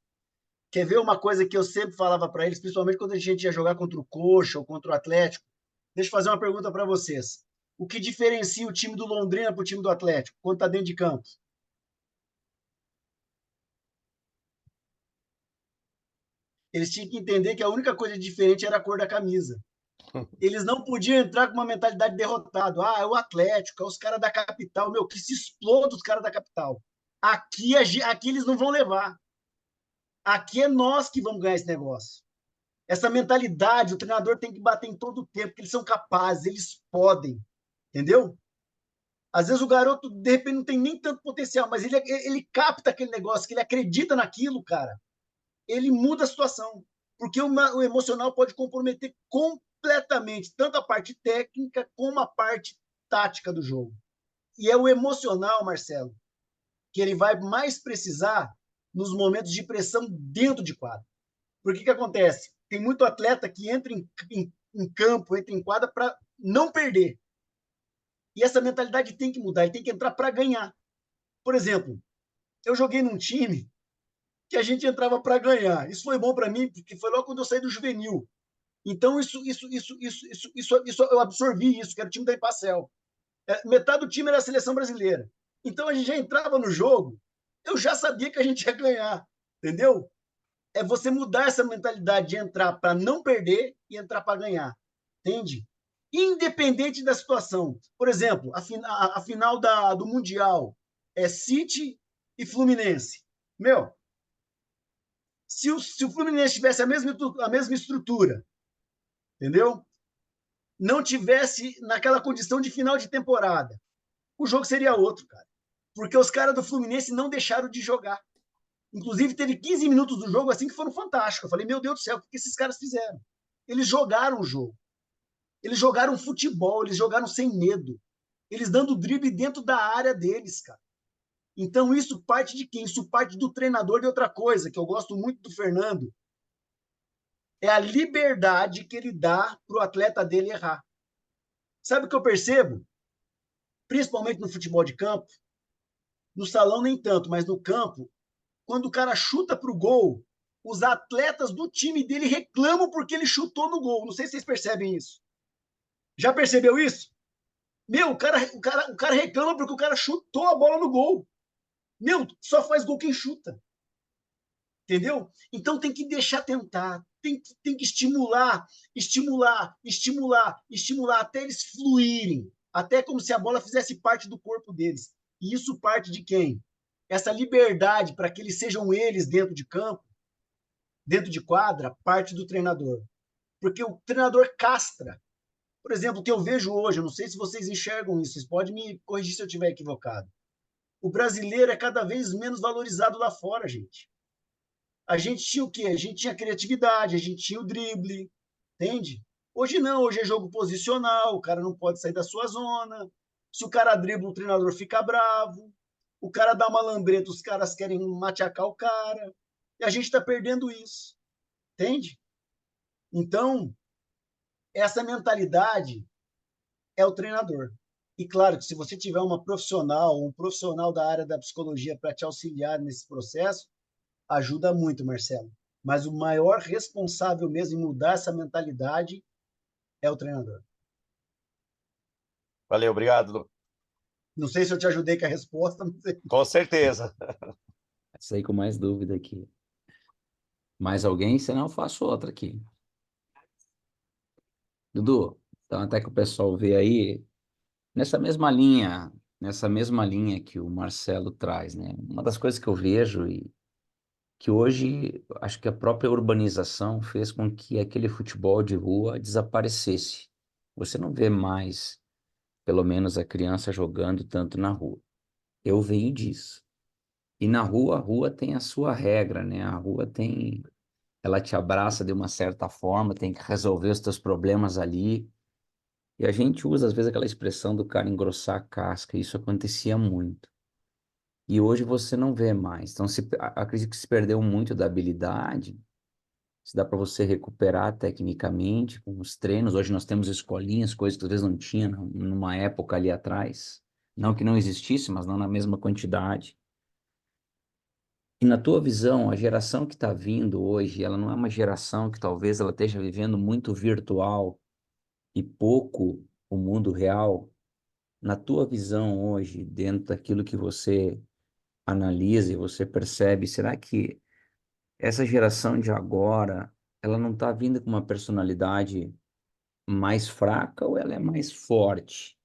Quer ver uma coisa que eu sempre falava para eles, principalmente quando a gente ia jogar contra o Coxa ou contra o Atlético? Deixa eu fazer uma pergunta para vocês. O que diferencia o time do Londrina para o time do Atlético quando está dentro de campo? Eles tinham que entender que a única coisa diferente era a cor da camisa. Eles não podiam entrar com uma mentalidade derrotado. Ah, é o Atlético, é os caras da capital. Meu, que se exploda os caras da capital. Aqui eles não vão levar. Aqui é nós que vamos ganhar esse negócio. Essa mentalidade, o treinador tem que bater em todo o tempo, porque eles são capazes, eles podem. Entendeu? Às vezes o garoto, de repente, não tem nem tanto potencial, mas ele capta aquele negócio, que ele acredita naquilo, cara. Ele muda a situação. Porque o emocional pode comprometer completamente tanto a parte técnica como a parte tática do jogo. E é o emocional, Marcelo, que ele vai mais precisar nos momentos de pressão dentro de quadro. Porque que acontece? Tem muito atleta que entra em campo, entra em quadra para não perder. E essa mentalidade tem que mudar, ele tem que entrar para ganhar. Por exemplo, eu joguei num time que a gente entrava para ganhar. Isso foi bom para mim, porque foi logo quando eu saí do juvenil. Então, isso eu absorvi isso, que era o time da Impacel. Metade do time era a seleção brasileira. Então, a gente já entrava no jogo, eu já sabia que a gente ia ganhar, entendeu? É você mudar essa mentalidade de entrar para não perder e entrar para ganhar, entende? Independente da situação. Por exemplo, a final do Mundial é City e Fluminense. Meu, Se o Fluminense tivesse a mesma estrutura, entendeu? Não tivesse naquela condição de final de temporada, o jogo seria outro, cara. Porque os caras do Fluminense não deixaram de jogar. Inclusive, teve 15 minutos do jogo assim que foram fantásticos. Eu falei, meu Deus do céu, o que esses caras fizeram? Eles jogaram o jogo. Eles jogaram futebol, eles jogaram sem medo. Eles dando drible dentro da área deles, cara. Então, isso parte de quem? Isso parte do treinador. De outra coisa que eu gosto muito do Fernando é a liberdade que ele dá para o atleta dele errar. Sabe o que eu percebo? Principalmente no futebol de campo, no salão nem tanto, mas no campo, quando o cara chuta para o gol, os atletas do time dele reclamam porque ele chutou no gol. Não sei se vocês percebem isso. Já percebeu isso? Meu, o cara reclama porque o cara chutou a bola no gol. Meu, só faz gol quem chuta. Entendeu? Então tem que deixar tentar, tem que estimular, até eles fluírem, até como se a bola fizesse parte do corpo deles. E isso parte de quem? Essa liberdade para que eles sejam eles dentro de campo, dentro de quadra, parte do treinador. Porque o treinador castra. Por exemplo, o que eu vejo hoje, eu não sei se vocês enxergam isso, vocês podem me corrigir se eu estiver equivocado. O brasileiro é cada vez menos valorizado lá fora, gente. A gente tinha o quê? A gente tinha criatividade, a gente tinha o drible, entende? Hoje não, hoje é jogo posicional, o cara não pode sair da sua zona. Se o cara dribla, o treinador fica bravo. O cara dá uma lambreta, os caras querem machacar o cara. E a gente está perdendo isso, entende? Então, essa mentalidade é o treinador. E claro que se você tiver uma profissional, um profissional da área da psicologia para te auxiliar nesse processo, ajuda muito, Marcelo. Mas o maior responsável mesmo em mudar essa mentalidade é o treinador. Valeu, obrigado, Lu. Não sei se eu te ajudei com a resposta, mas... Com certeza. Essa aí com mais dúvida aqui. Mais alguém? Senão eu faço outra aqui. Dudu, então até que o pessoal vê aí, nessa mesma linha que o Marcelo traz, né? Uma das coisas que eu vejo e que hoje acho que a própria urbanização fez com que aquele futebol de rua desaparecesse. Você não vê mais, pelo menos, a criança jogando tanto na rua. Eu venho disso. E na rua, a rua tem a sua regra, né? A rua tem, ela te abraça de uma certa forma, tem que resolver os teus problemas ali. E a gente usa, às vezes, aquela expressão do cara engrossar a casca. Isso acontecia muito. E hoje você não vê mais. Então, acredito que se perdeu muito da habilidade. Se dá para você recuperar tecnicamente com os treinos. Hoje nós temos escolinhas, coisas que às vezes não tinha numa época ali atrás. Não que não existisse, mas não na mesma quantidade. E na tua visão, a geração que está vindo hoje, ela não é uma geração que talvez ela esteja vivendo muito virtual e pouco o mundo real. Na tua visão hoje, dentro daquilo que você analisa e você percebe, será que essa geração de agora, ela não está vindo com uma personalidade mais fraca ou ela é mais forte?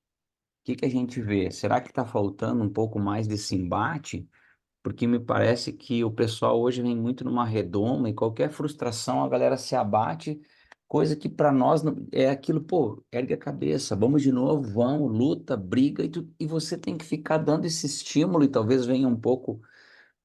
O que que a gente vê? Será que está faltando um pouco mais desse embate? Porque me parece que o pessoal hoje vem muito numa redoma e qualquer frustração a galera se abate, coisa que para nós é aquilo, pô, ergue a cabeça, vamos de novo, vamos, luta, briga, e você tem que ficar dando esse estímulo e talvez venha um pouco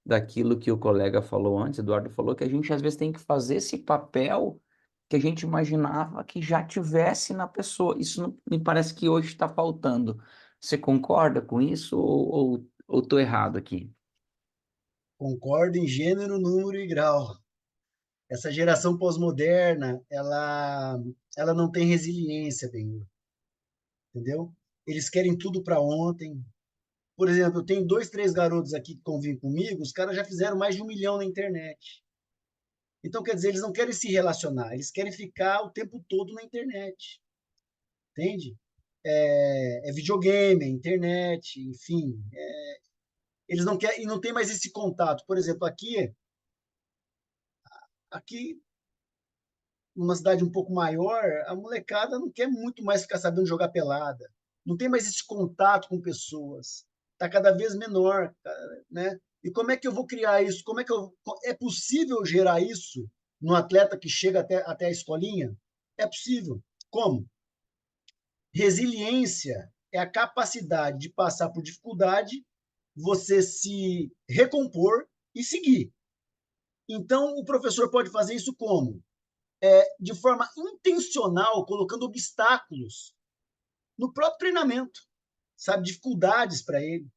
daquilo que o colega falou antes, Eduardo falou, que a gente às vezes tem que fazer esse papel que a gente imaginava que já tivesse na pessoa. Isso me parece que hoje está faltando. Você concorda com isso ou estou errado aqui? Concordo em gênero, número e grau. Essa geração pós-moderna, ela não tem resiliência, bem, entendeu? Eles querem tudo para ontem. Por exemplo, eu tenho dois, três garotos aqui que convivem comigo, os caras já fizeram mais de 1 milhão na internet. Então, quer dizer, eles não querem se relacionar, eles querem ficar o tempo todo na internet, entende? É videogame, é internet, enfim. Eles não querem, e não tem mais esse contato. Por exemplo, aqui numa cidade um pouco maior, a molecada não quer muito mais ficar sabendo jogar pelada. Não tem mais esse contato com pessoas. está cada vez menor, né? E como é que eu vou criar isso? Como é que é possível gerar isso no atleta que chega até a escolinha? É possível. Como? Resiliência é a capacidade de passar por dificuldade, você se recompor e seguir. Então, o professor pode fazer isso como? De forma intencional, colocando obstáculos no próprio treinamento, sabe? Dificuldades para ele,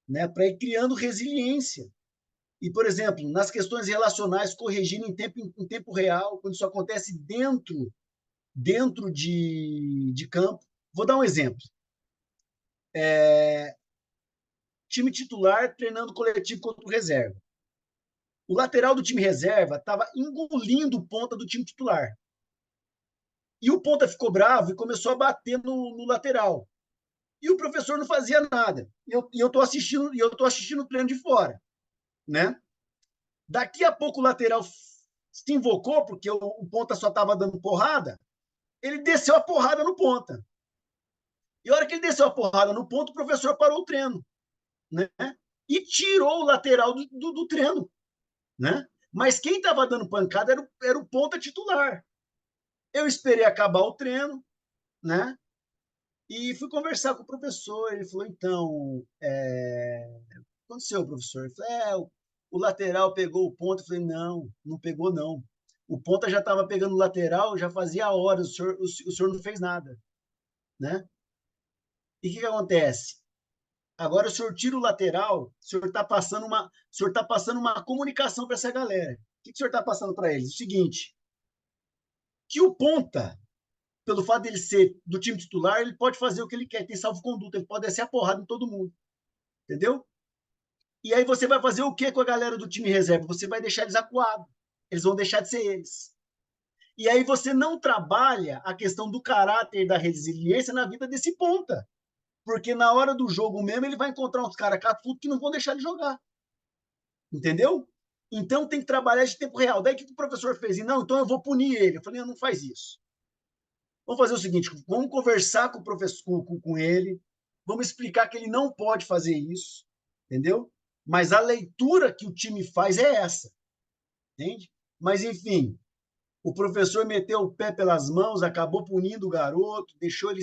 né? Para ir criando resiliência. E, por exemplo, nas questões relacionais, corrigindo em tempo real, quando isso acontece dentro de campo. Vou dar um exemplo. Time titular treinando coletivo contra o reserva. O lateral do time reserva estava engolindo o ponta do time titular. E o ponta ficou bravo e começou a bater no lateral. E o professor não fazia nada. E eu estou assistindo o treino de fora, né? Daqui a pouco o lateral se invocou, porque o ponta só estava dando porrada, ele desceu a porrada no ponta. E a hora que ele desceu a porrada no ponto, o professor parou o treino, né? E tirou o lateral do treino, né? Mas quem estava dando pancada era o ponta titular. Eu esperei acabar o treino, né? E fui conversar com o professor. Ele falou: então, o que aconteceu, professor? Eu falei: o lateral pegou o ponta. Eu falei: não pegou, não. O ponta já estava pegando o lateral, já fazia horas, o senhor não fez nada, né? E o que acontece? Agora o senhor tira o lateral, o senhor está passando uma comunicação para essa galera. O que o senhor está passando para eles? O seguinte, que o ponta, pelo fato dele ser do time titular, ele pode fazer o que ele quer, tem salvo-conduto, ele pode descer a porrada em todo mundo. Entendeu? E aí você vai fazer o que com a galera do time reserva? Você vai deixar eles acuados. Eles vão deixar de ser eles. E aí você não trabalha a questão do caráter e da resiliência na vida desse ponta. Porque na hora do jogo mesmo, ele vai encontrar uns caras catutos que não vão deixar de jogar. Entendeu? Então tem que trabalhar de tempo real. Daí o que o professor fez? Não, então eu vou punir ele. Eu falei: não faz isso. Vamos fazer o seguinte: vamos conversar com o professor, com ele, vamos explicar que ele não pode fazer isso, entendeu? Mas a leitura que o time faz é essa, entende? Mas, enfim, o professor meteu o pé pelas mãos, acabou punindo o garoto, deixou ele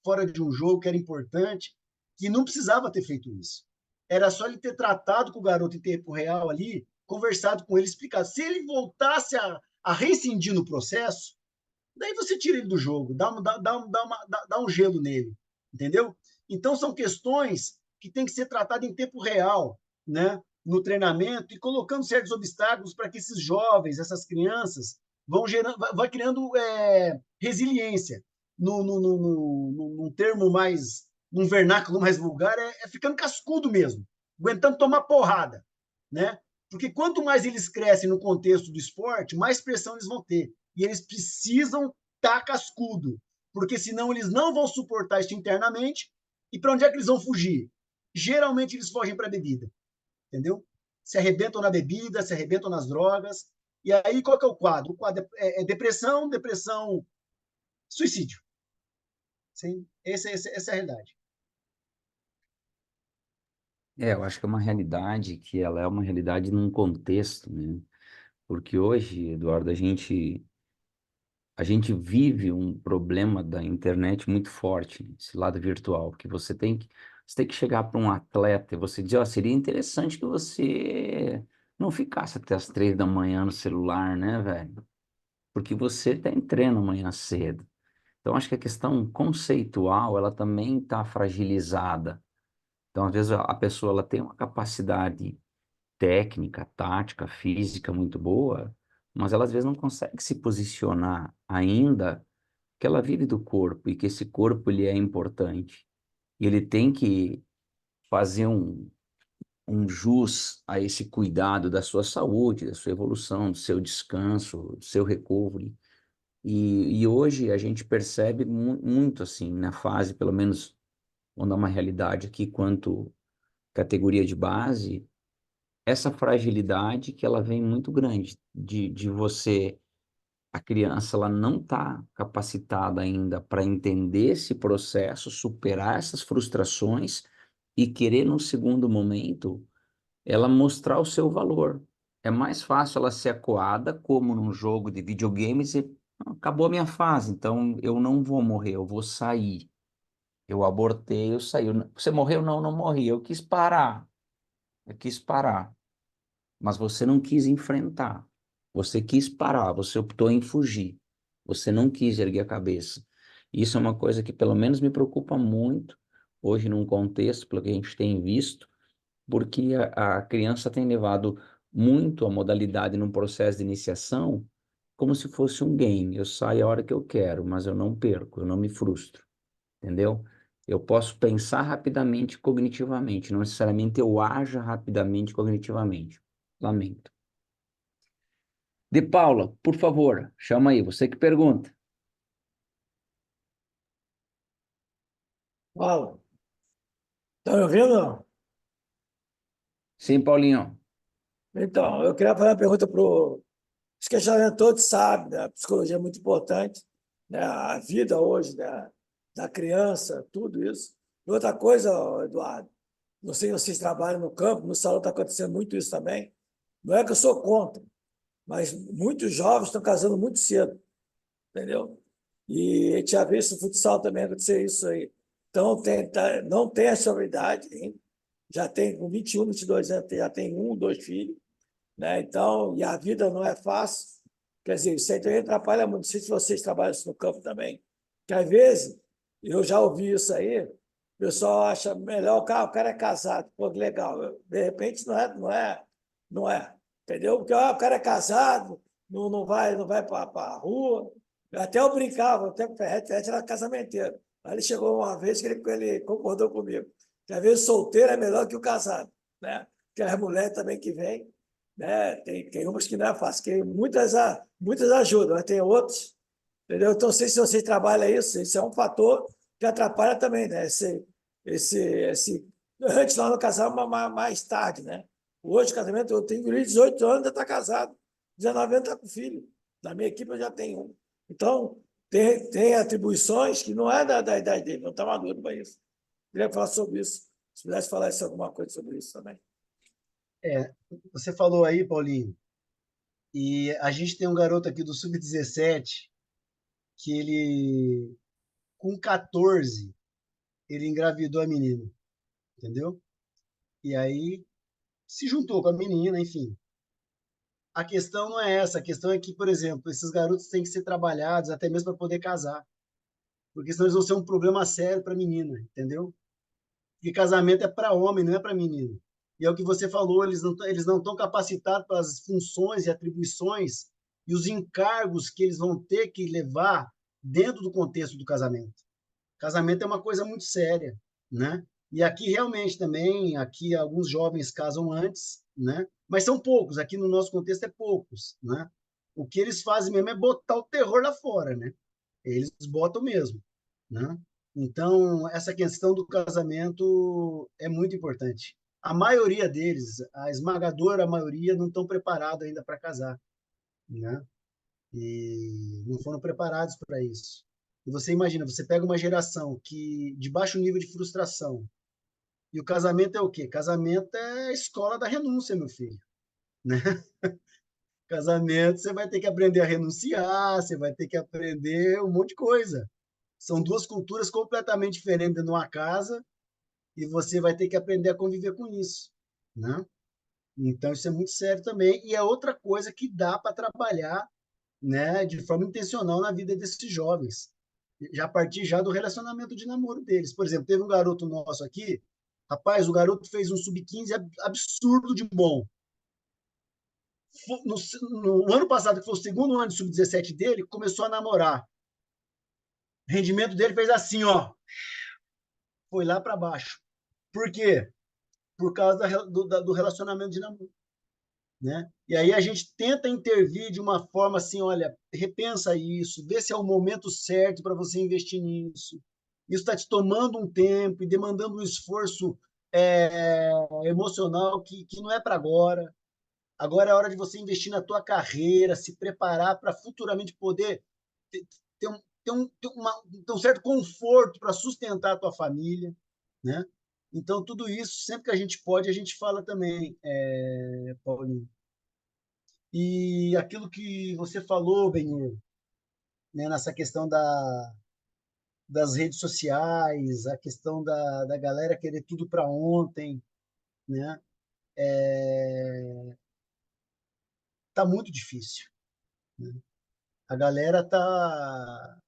fora de um jogo que era importante, que não precisava ter feito isso. Era só ele ter tratado com o garoto em tempo real ali, conversado com ele, explicado. Se ele voltasse a rescindir no processo, daí você tira ele do jogo, dá um gelo nele, entendeu? Então, são questões que têm que ser tratadas em tempo real, né? No treinamento e colocando certos obstáculos para que esses jovens, essas crianças, vai criando resiliência. Num termo mais, num vernáculo mais vulgar, ficando cascudo mesmo, aguentando tomar porrada, né? Porque quanto mais eles crescem no contexto do esporte, mais pressão eles vão ter. E eles precisam estar cascudo, porque senão eles não vão suportar isso internamente. E para onde é que eles vão fugir? Geralmente eles fogem para a bebida, entendeu? Se arrebentam na bebida, se arrebentam nas drogas. E aí qual que é o quadro? O quadro é depressão, suicídio. Sim? Essa é a realidade. Eu acho que é uma realidade que ela é uma realidade num contexto, né? Porque hoje, Eduardo, a gente vive um problema da internet muito forte, esse lado virtual, que você tem que chegar para um atleta e você dizer: ó, seria interessante que você não ficasse até as 3 da manhã no celular, né, velho? Porque você está em treino amanhã cedo. Então, acho que a questão conceitual, ela também está fragilizada. Então, às vezes, a pessoa ela tem uma capacidade técnica, tática, física muito boa, mas ela às vezes não consegue se posicionar ainda que ela vive do corpo e que esse corpo ele é importante. E ele tem que fazer um jus a esse cuidado da sua saúde, da sua evolução, do seu descanso, do seu recovery. E hoje a gente percebe muito assim, na fase, pelo menos, vamos dar uma realidade aqui quanto categoria de base, essa fragilidade que ela vem muito grande de você, a criança ela não está capacitada ainda para entender esse processo, superar essas frustrações e querer, no segundo momento, ela mostrar o seu valor. É mais fácil ela ser acuada, como num jogo de videogames, e acabou a minha fase, então eu não vou morrer, eu vou sair. Eu abortei, eu saí. Você morreu? Não, não morri. Eu quis parar. Eu quis parar. Mas você não quis enfrentar. Você quis parar, você optou em fugir. Você não quis erguer a cabeça. Isso é uma coisa que pelo menos me preocupa muito hoje num contexto, pelo que a gente tem visto, porque a criança tem levado muito a modalidade num processo de iniciação como se fosse um game. Eu saio a hora que eu quero, mas eu não perco, eu não me frustro, entendeu? Eu posso pensar rapidamente cognitivamente, não necessariamente eu haja rapidamente cognitivamente. Lamento. De Paula, por favor, chama aí, você que pergunta. Fala. Tá me ouvindo? Sim, Paulinho. Então, eu queria fazer uma pergunta para o... Os questionamentos todos sabem, né? A psicologia é muito importante, né? A vida hoje, né? Da criança, tudo isso. E outra coisa, Eduardo, não sei se vocês trabalham no campo, no salão está acontecendo muito isso também. Não é que eu sou contra, mas muitos jovens estão casando muito cedo, entendeu? E a gente já viu isso no futsal também acontecer isso aí. Então, não tem essa idade ainda. Já tem com 21, 22 anos, já tem um, dois filhos, né? Então, e a vida não é fácil. Quer dizer, isso aí também atrapalha muito. Não sei se vocês trabalham isso no campo também. Que às vezes, eu já ouvi isso aí, o pessoal acha melhor o cara é casado, pô, que legal. De repente não é, entendeu? Porque o cara é casado, não vai para a rua. Até eu brincava, até o Ferretti era casamenteiro. Aí ele chegou uma vez que ele concordou comigo. Que às vezes solteiro é melhor que o casado, né? Porque as mulheres também que vêm, né? Tem umas que não é fácil, que muitas ajudam, mas tem outros, entendeu? Então, não sei se vocês trabalham isso é um fator que atrapalha também, né? Antes lá no casava mais tarde, né? Hoje, o casamento, eu tenho 18 anos, ainda está casado, 19 anos está com filho. Na minha equipe eu já tenho um. Então, tem atribuições que não é da idade dele, não está maduro para isso. Queria falar sobre isso. Se pudesse falar alguma coisa sobre isso também. É, você falou aí, Paulinho, e a gente tem um garoto aqui do Sub-17 que ele, com 14, ele engravidou a menina, entendeu? E aí se juntou com a menina, enfim. A questão não é essa, a questão é que, por exemplo, esses garotos têm que ser trabalhados até mesmo para poder casar, porque senão eles vão ser um problema sério para a menina, entendeu? Porque casamento é para homem, não é para menino. E é o que você falou, eles não estão capacitados para as funções e atribuições e os encargos que eles vão ter que levar dentro do contexto do casamento. Casamento é uma coisa muito séria, né? E aqui realmente também, aqui alguns jovens casam antes, né? Mas são poucos, aqui no nosso contexto é poucos, né? O que eles fazem mesmo é botar o terror lá fora, né? Eles botam mesmo, né? Então, essa questão do casamento é muito importante. A maioria deles, a esmagadora maioria, não estão preparados ainda para casar, né? E não foram preparados para isso. E você imagina, você pega uma geração que de baixo nível de frustração, e o casamento é o quê? Casamento é a escola da renúncia, meu filho, né? Casamento, você vai ter que aprender a renunciar, você vai ter que aprender um monte de coisa. São duas culturas completamente diferentes dentro de uma casa e você vai ter que aprender a conviver com isso, né? Então isso é muito sério também e é outra coisa que dá para trabalhar, né, de forma intencional na vida desses jovens. Já a partir já do relacionamento de namoro deles. Por exemplo, teve um garoto nosso aqui, rapaz, o garoto fez um sub-15 absurdo de bom. No ano passado, que foi o segundo ano de sub-17 dele, começou a namorar. O rendimento dele fez assim, ó, foi lá para baixo. Por quê? Por causa do relacionamento de namoro, né? E aí a gente tenta intervir de uma forma assim, olha, repensa isso, vê se é o momento certo para você investir nisso. Isso está te tomando um tempo e demandando um esforço emocional que não é para agora. Agora é hora de você investir na tua carreira, se preparar para futuramente poder ter, ter um certo conforto para sustentar a tua família, né? Então, tudo isso, sempre que a gente pode, a gente fala também, Paulinho. E aquilo que você falou, Benhur, né, nessa questão das redes sociais, a questão da galera querer tudo para ontem, né? Tá muito difícil, né? A galera tá,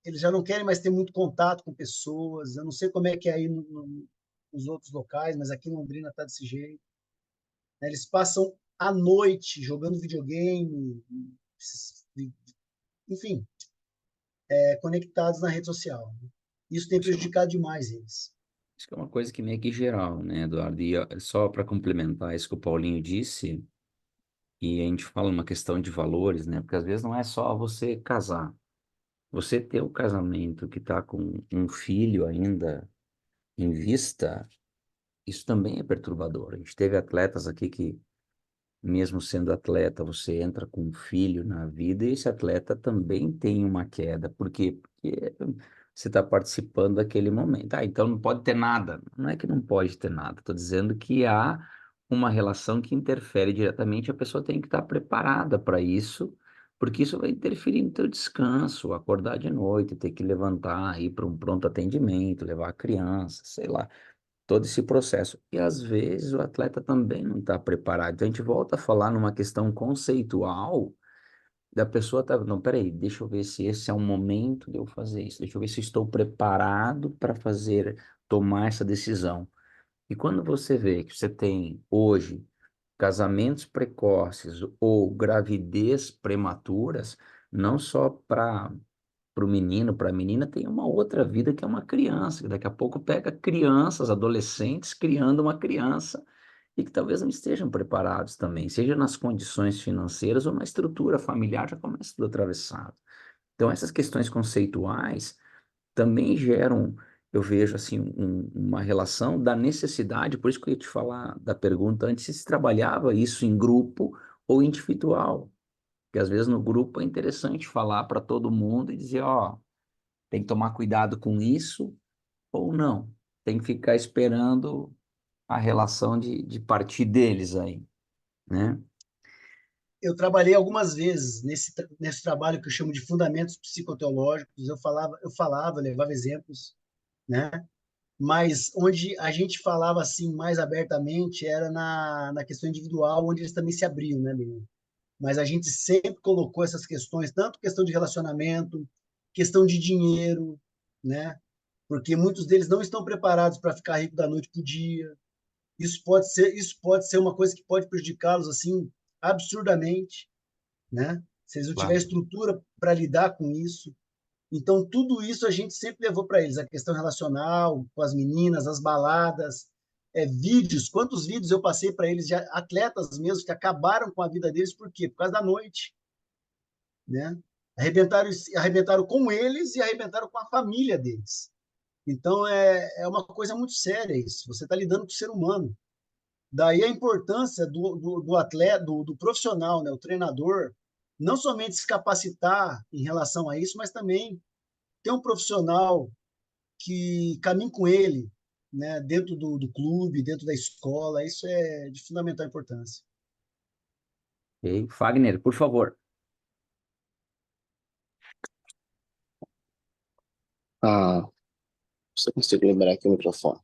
eles já não querem mais ter muito contato com pessoas. Eu não sei como é que é aí nos outros locais, mas aqui em Londrina tá desse jeito, né? Eles passam a noite jogando videogame, enfim, conectados na rede social, né? Isso tem Acho que é prejudicado demais eles. acho que é uma coisa que meio que geral, né, Eduardo? E só para complementar isso que o Paulinho disse, e a gente fala uma questão de valores, né? Porque às vezes não é só você casar. Você ter o casamento que está com um filho ainda em vista, isso também é perturbador. A gente teve atletas aqui que, mesmo sendo atleta, você entra com um filho na vida e esse atleta também tem uma queda. Por quê? Porque você está participando daquele momento. Ah, então não pode ter nada. Não é que não pode ter nada. Estou dizendo que há uma relação que interfere diretamente. A pessoa tem que estar preparada para isso, porque isso vai interferir no teu descanso, acordar de noite, ter que levantar, ir para um pronto atendimento, levar a criança, sei lá, todo esse processo. E às vezes o atleta também não está preparado. Então a gente volta a falar numa questão conceitual da pessoa tá, não, peraí, deixa eu ver se esse é um momento de eu fazer isso, deixa eu ver se estou preparado para tomar essa decisão. E quando você vê que você tem hoje casamentos precoces ou gravidez prematuras, não só para o menino, para a menina, tem uma outra vida que é uma criança, que daqui a pouco pega crianças, adolescentes criando uma criança e que talvez não estejam preparados também, seja nas condições financeiras ou na estrutura familiar, já começa tudo atravessado. Então, essas questões conceituais também geram, eu vejo assim, uma relação da necessidade, por isso que eu ia te falar da pergunta antes, se trabalhava isso em grupo ou individual, porque às vezes no grupo é interessante falar para todo mundo e dizer, ó, tem que tomar cuidado com isso ou não, tem que ficar esperando a relação de partir deles aí, né? Eu trabalhei algumas vezes nesse trabalho que eu chamo de fundamentos psicoteológicos. Eu levava exemplos, né? Mas onde a gente falava assim mais abertamente era na questão individual, onde eles também se abriam, né, meu? Mas a gente sempre colocou essas questões, tanto questão de relacionamento, questão de dinheiro, né? Porque muitos deles não estão preparados para ficar rico da noite para o dia. Isso pode ser uma coisa que pode prejudicá-los assim absurdamente, né? Se eles não tiverem Claro. estrutura para lidar com isso. Então, tudo isso a gente sempre levou para eles, a questão relacional, com as meninas, as baladas, vídeos. Quantos vídeos eu passei para eles de atletas mesmo que acabaram com a vida deles, por quê? Por causa da noite, né? Arrebentaram com eles e arrebentaram com a família deles. Então, é uma coisa muito séria isso. Você está lidando com o ser humano. Daí a importância do atleta, do profissional, né, o treinador, não somente se capacitar em relação a isso, mas também ter um profissional que caminhe com ele, né, dentro do clube, dentro da escola. Isso é de fundamental importância. Ok. Fagner, por favor. Ah, você consegue liberar aqui o microfone.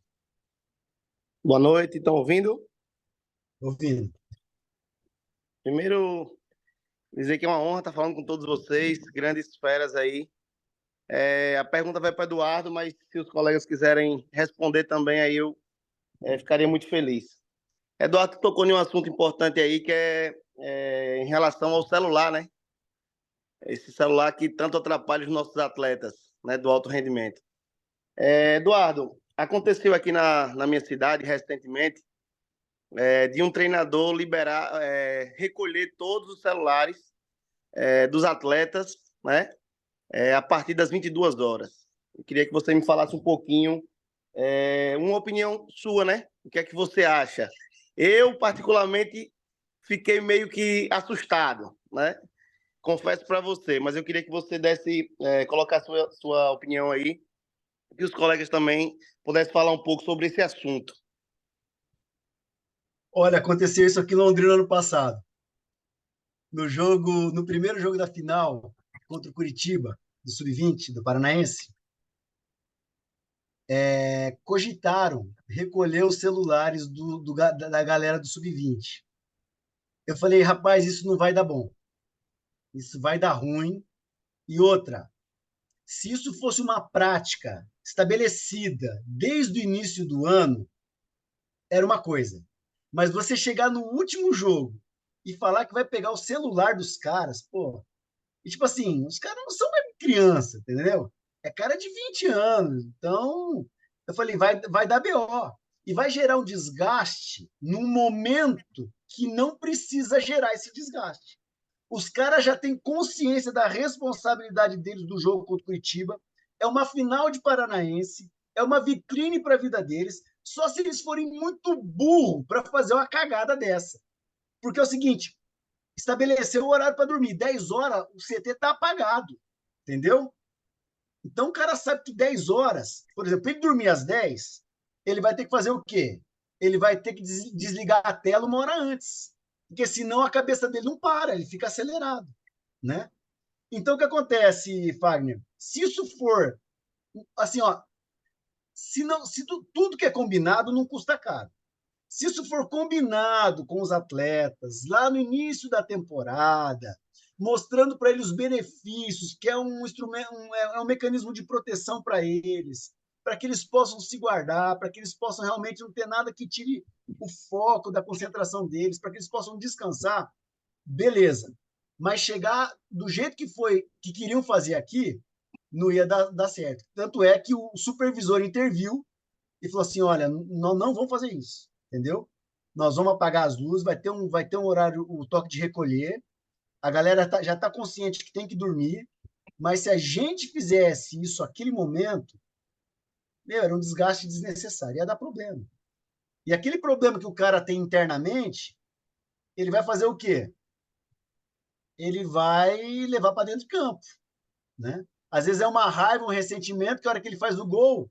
Boa noite, estão ouvindo? Ouvindo. Primeiro, dizer que é uma honra estar falando com todos vocês, grandes feras aí. A pergunta vai para o Eduardo, mas se os colegas quiserem responder também, aí eu ficaria muito feliz. Eduardo tocou em um assunto importante aí, que é em relação ao celular, né? Esse celular que tanto atrapalha os nossos atletas, né, do alto rendimento. Eduardo, aconteceu aqui na minha cidade recentemente, de um treinador recolher todos os celulares dos atletas, né, a partir das 22 horas. Eu queria que você me falasse um pouquinho, uma opinião sua, né? O que é que você acha? Eu, particularmente, fiquei meio que assustado, né? Confesso para você, mas eu queria que você colocasse sua opinião aí, que os colegas também pudessem falar um pouco sobre esse assunto. Olha, aconteceu isso aqui em Londrina ano passado. No primeiro jogo da final contra o Curitiba, do Sub-20, do Paranaense, cogitaram recolher os celulares da galera do Sub-20. Eu falei, rapaz, isso não vai dar bom. Isso vai dar ruim. E outra, se isso fosse uma prática estabelecida desde o início do ano, era uma coisa. Mas você chegar no último jogo e falar que vai pegar o celular dos caras, pô. E tipo assim, os caras não são mais criança, entendeu? É cara de 20 anos. Então, eu falei, vai dar BO. E vai gerar um desgaste num momento que não precisa gerar esse desgaste. Os caras já têm consciência da responsabilidade deles do jogo contra o Curitiba. É uma final de Paranaense, é uma vitrine para a vida deles. Só se eles forem muito burro para fazer uma cagada dessa. Porque é o seguinte, estabeleceu o horário para dormir. 10 horas, o CT está apagado. Entendeu? Então o cara sabe que 10 horas, por exemplo, ele dormir às 10, ele vai ter que fazer o quê? Ele vai ter que desligar a tela uma hora antes. Porque senão a cabeça dele não para, ele fica acelerado. Né? Então o que acontece, Fagner? Se isso for assim, ó, se tudo que é combinado não custa caro. Se isso for combinado com os atletas lá no início da temporada, mostrando para eles os benefícios, que é um instrumento, é um mecanismo de proteção para eles, para que eles possam se guardar, para que eles possam realmente não ter nada que tire o foco da concentração deles, para que eles possam descansar, beleza. Mas chegar do jeito que foi, que queriam fazer aqui, não ia dar certo. Tanto é que o supervisor interviu e falou assim: olha, nós não vamos fazer isso, entendeu? Nós vamos apagar as luzes, vai ter um horário, o toque de recolher, a galera já está consciente que tem que dormir, mas se a gente fizesse isso naquele momento, meu, era um desgaste desnecessário, ia dar problema. E aquele problema que o cara tem internamente, ele vai fazer o quê? Ele vai levar para dentro de campo, né? Às vezes é uma raiva, um ressentimento, que a hora que ele faz o gol,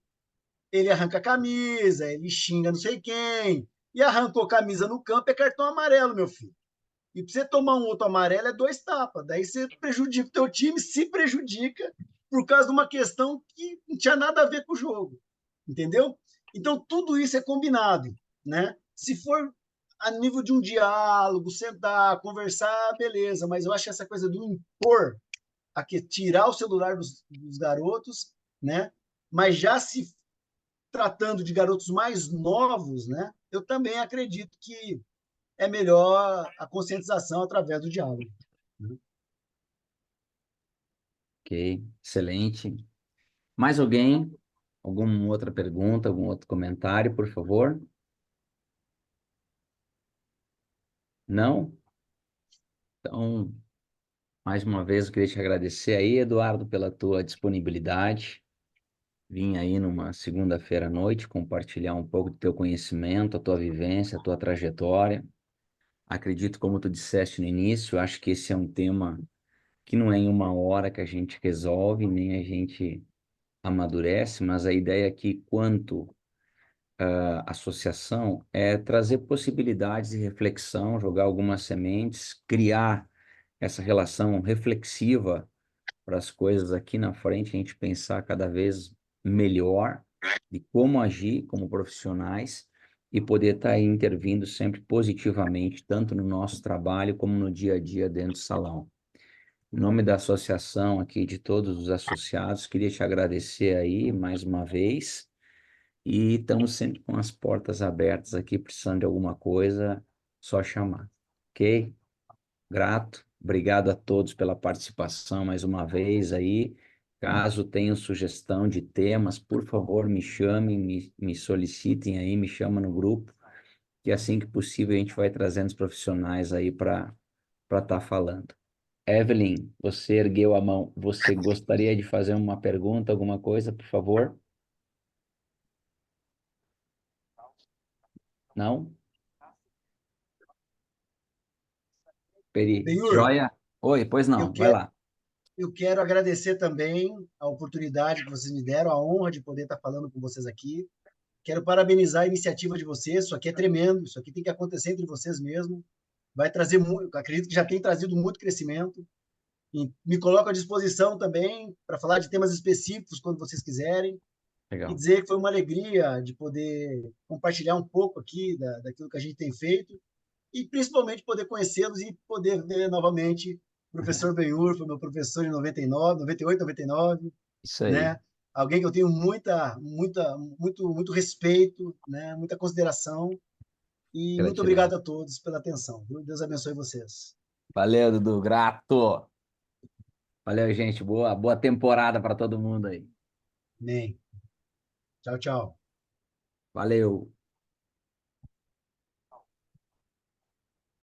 ele arranca a camisa, ele xinga não sei quem, e arrancou a camisa no campo, é cartão amarelo, meu filho. E para você tomar um outro amarelo é 2 tapas. Daí você prejudica o teu time, se prejudica por causa de uma questão que não tinha nada a ver com o jogo. Entendeu? Então, tudo isso é combinado. Né? Se for a nível de um diálogo, sentar, conversar, beleza. Mas eu acho que essa coisa do impor, aqui, tirar o celular dos garotos, né? Mas já se tratando de garotos mais novos, né? Eu também acredito que é melhor a conscientização através do diálogo. Né? Ok, excelente. Mais alguém? Alguma outra pergunta, algum outro comentário, por favor? Não? Então, mais uma vez, eu queria te agradecer aí, Eduardo, pela tua disponibilidade. Vim aí numa segunda-feira à noite compartilhar um pouco do teu conhecimento, a tua vivência, a tua trajetória. Acredito, como tu disseste no início, acho que esse é um tema que não é em uma hora que a gente resolve, nem a gente amadurece, mas a ideia aqui, quanto associação, é trazer possibilidades de reflexão, jogar algumas sementes, criar essa relação reflexiva para as coisas aqui na frente, a gente pensar cada vez melhor de como agir como profissionais e poder estar aí intervindo sempre positivamente, tanto no nosso trabalho como no dia a dia dentro do salão. Em nome da associação aqui, de todos os associados, queria te agradecer aí mais uma vez e estamos sempre com as portas abertas aqui, precisando de alguma coisa, só chamar, ok? Grato, obrigado a todos pela participação mais uma vez aí. Caso tenham sugestão de temas, por favor, me chamem, me solicitem aí, me chamam no grupo, que assim que possível a gente vai trazendo os profissionais aí para estar falando. Evelyn, você ergueu a mão. Você gostaria de fazer uma pergunta, alguma coisa, por favor? Não? Benhur, Joia? Oi, pois eu não, vai quero, lá. Eu quero agradecer também a oportunidade que vocês me deram, a honra de poder estar falando com vocês aqui. Quero parabenizar a iniciativa de vocês. Isso aqui é tremendo. Isso aqui tem que acontecer entre vocês mesmo. Vai trazer muito, acredito que já tem trazido muito crescimento. E me coloco à disposição também para falar de temas específicos quando vocês quiserem. E Legal. dizer que foi uma alegria de poder compartilhar um pouco aqui daquilo que a gente tem feito e principalmente poder conhecê-los e poder ver novamente o professor Benhur, foi meu professor em 99, 98, 99, Isso aí. né? Alguém que eu tenho muito respeito, né? Muita consideração e muito Gratidão. obrigado a todos pela atenção. Deus abençoe vocês. Valeu, Dudu. Grato. Valeu, gente. Boa temporada para todo mundo aí. Amém. Tchau, tchau. Valeu.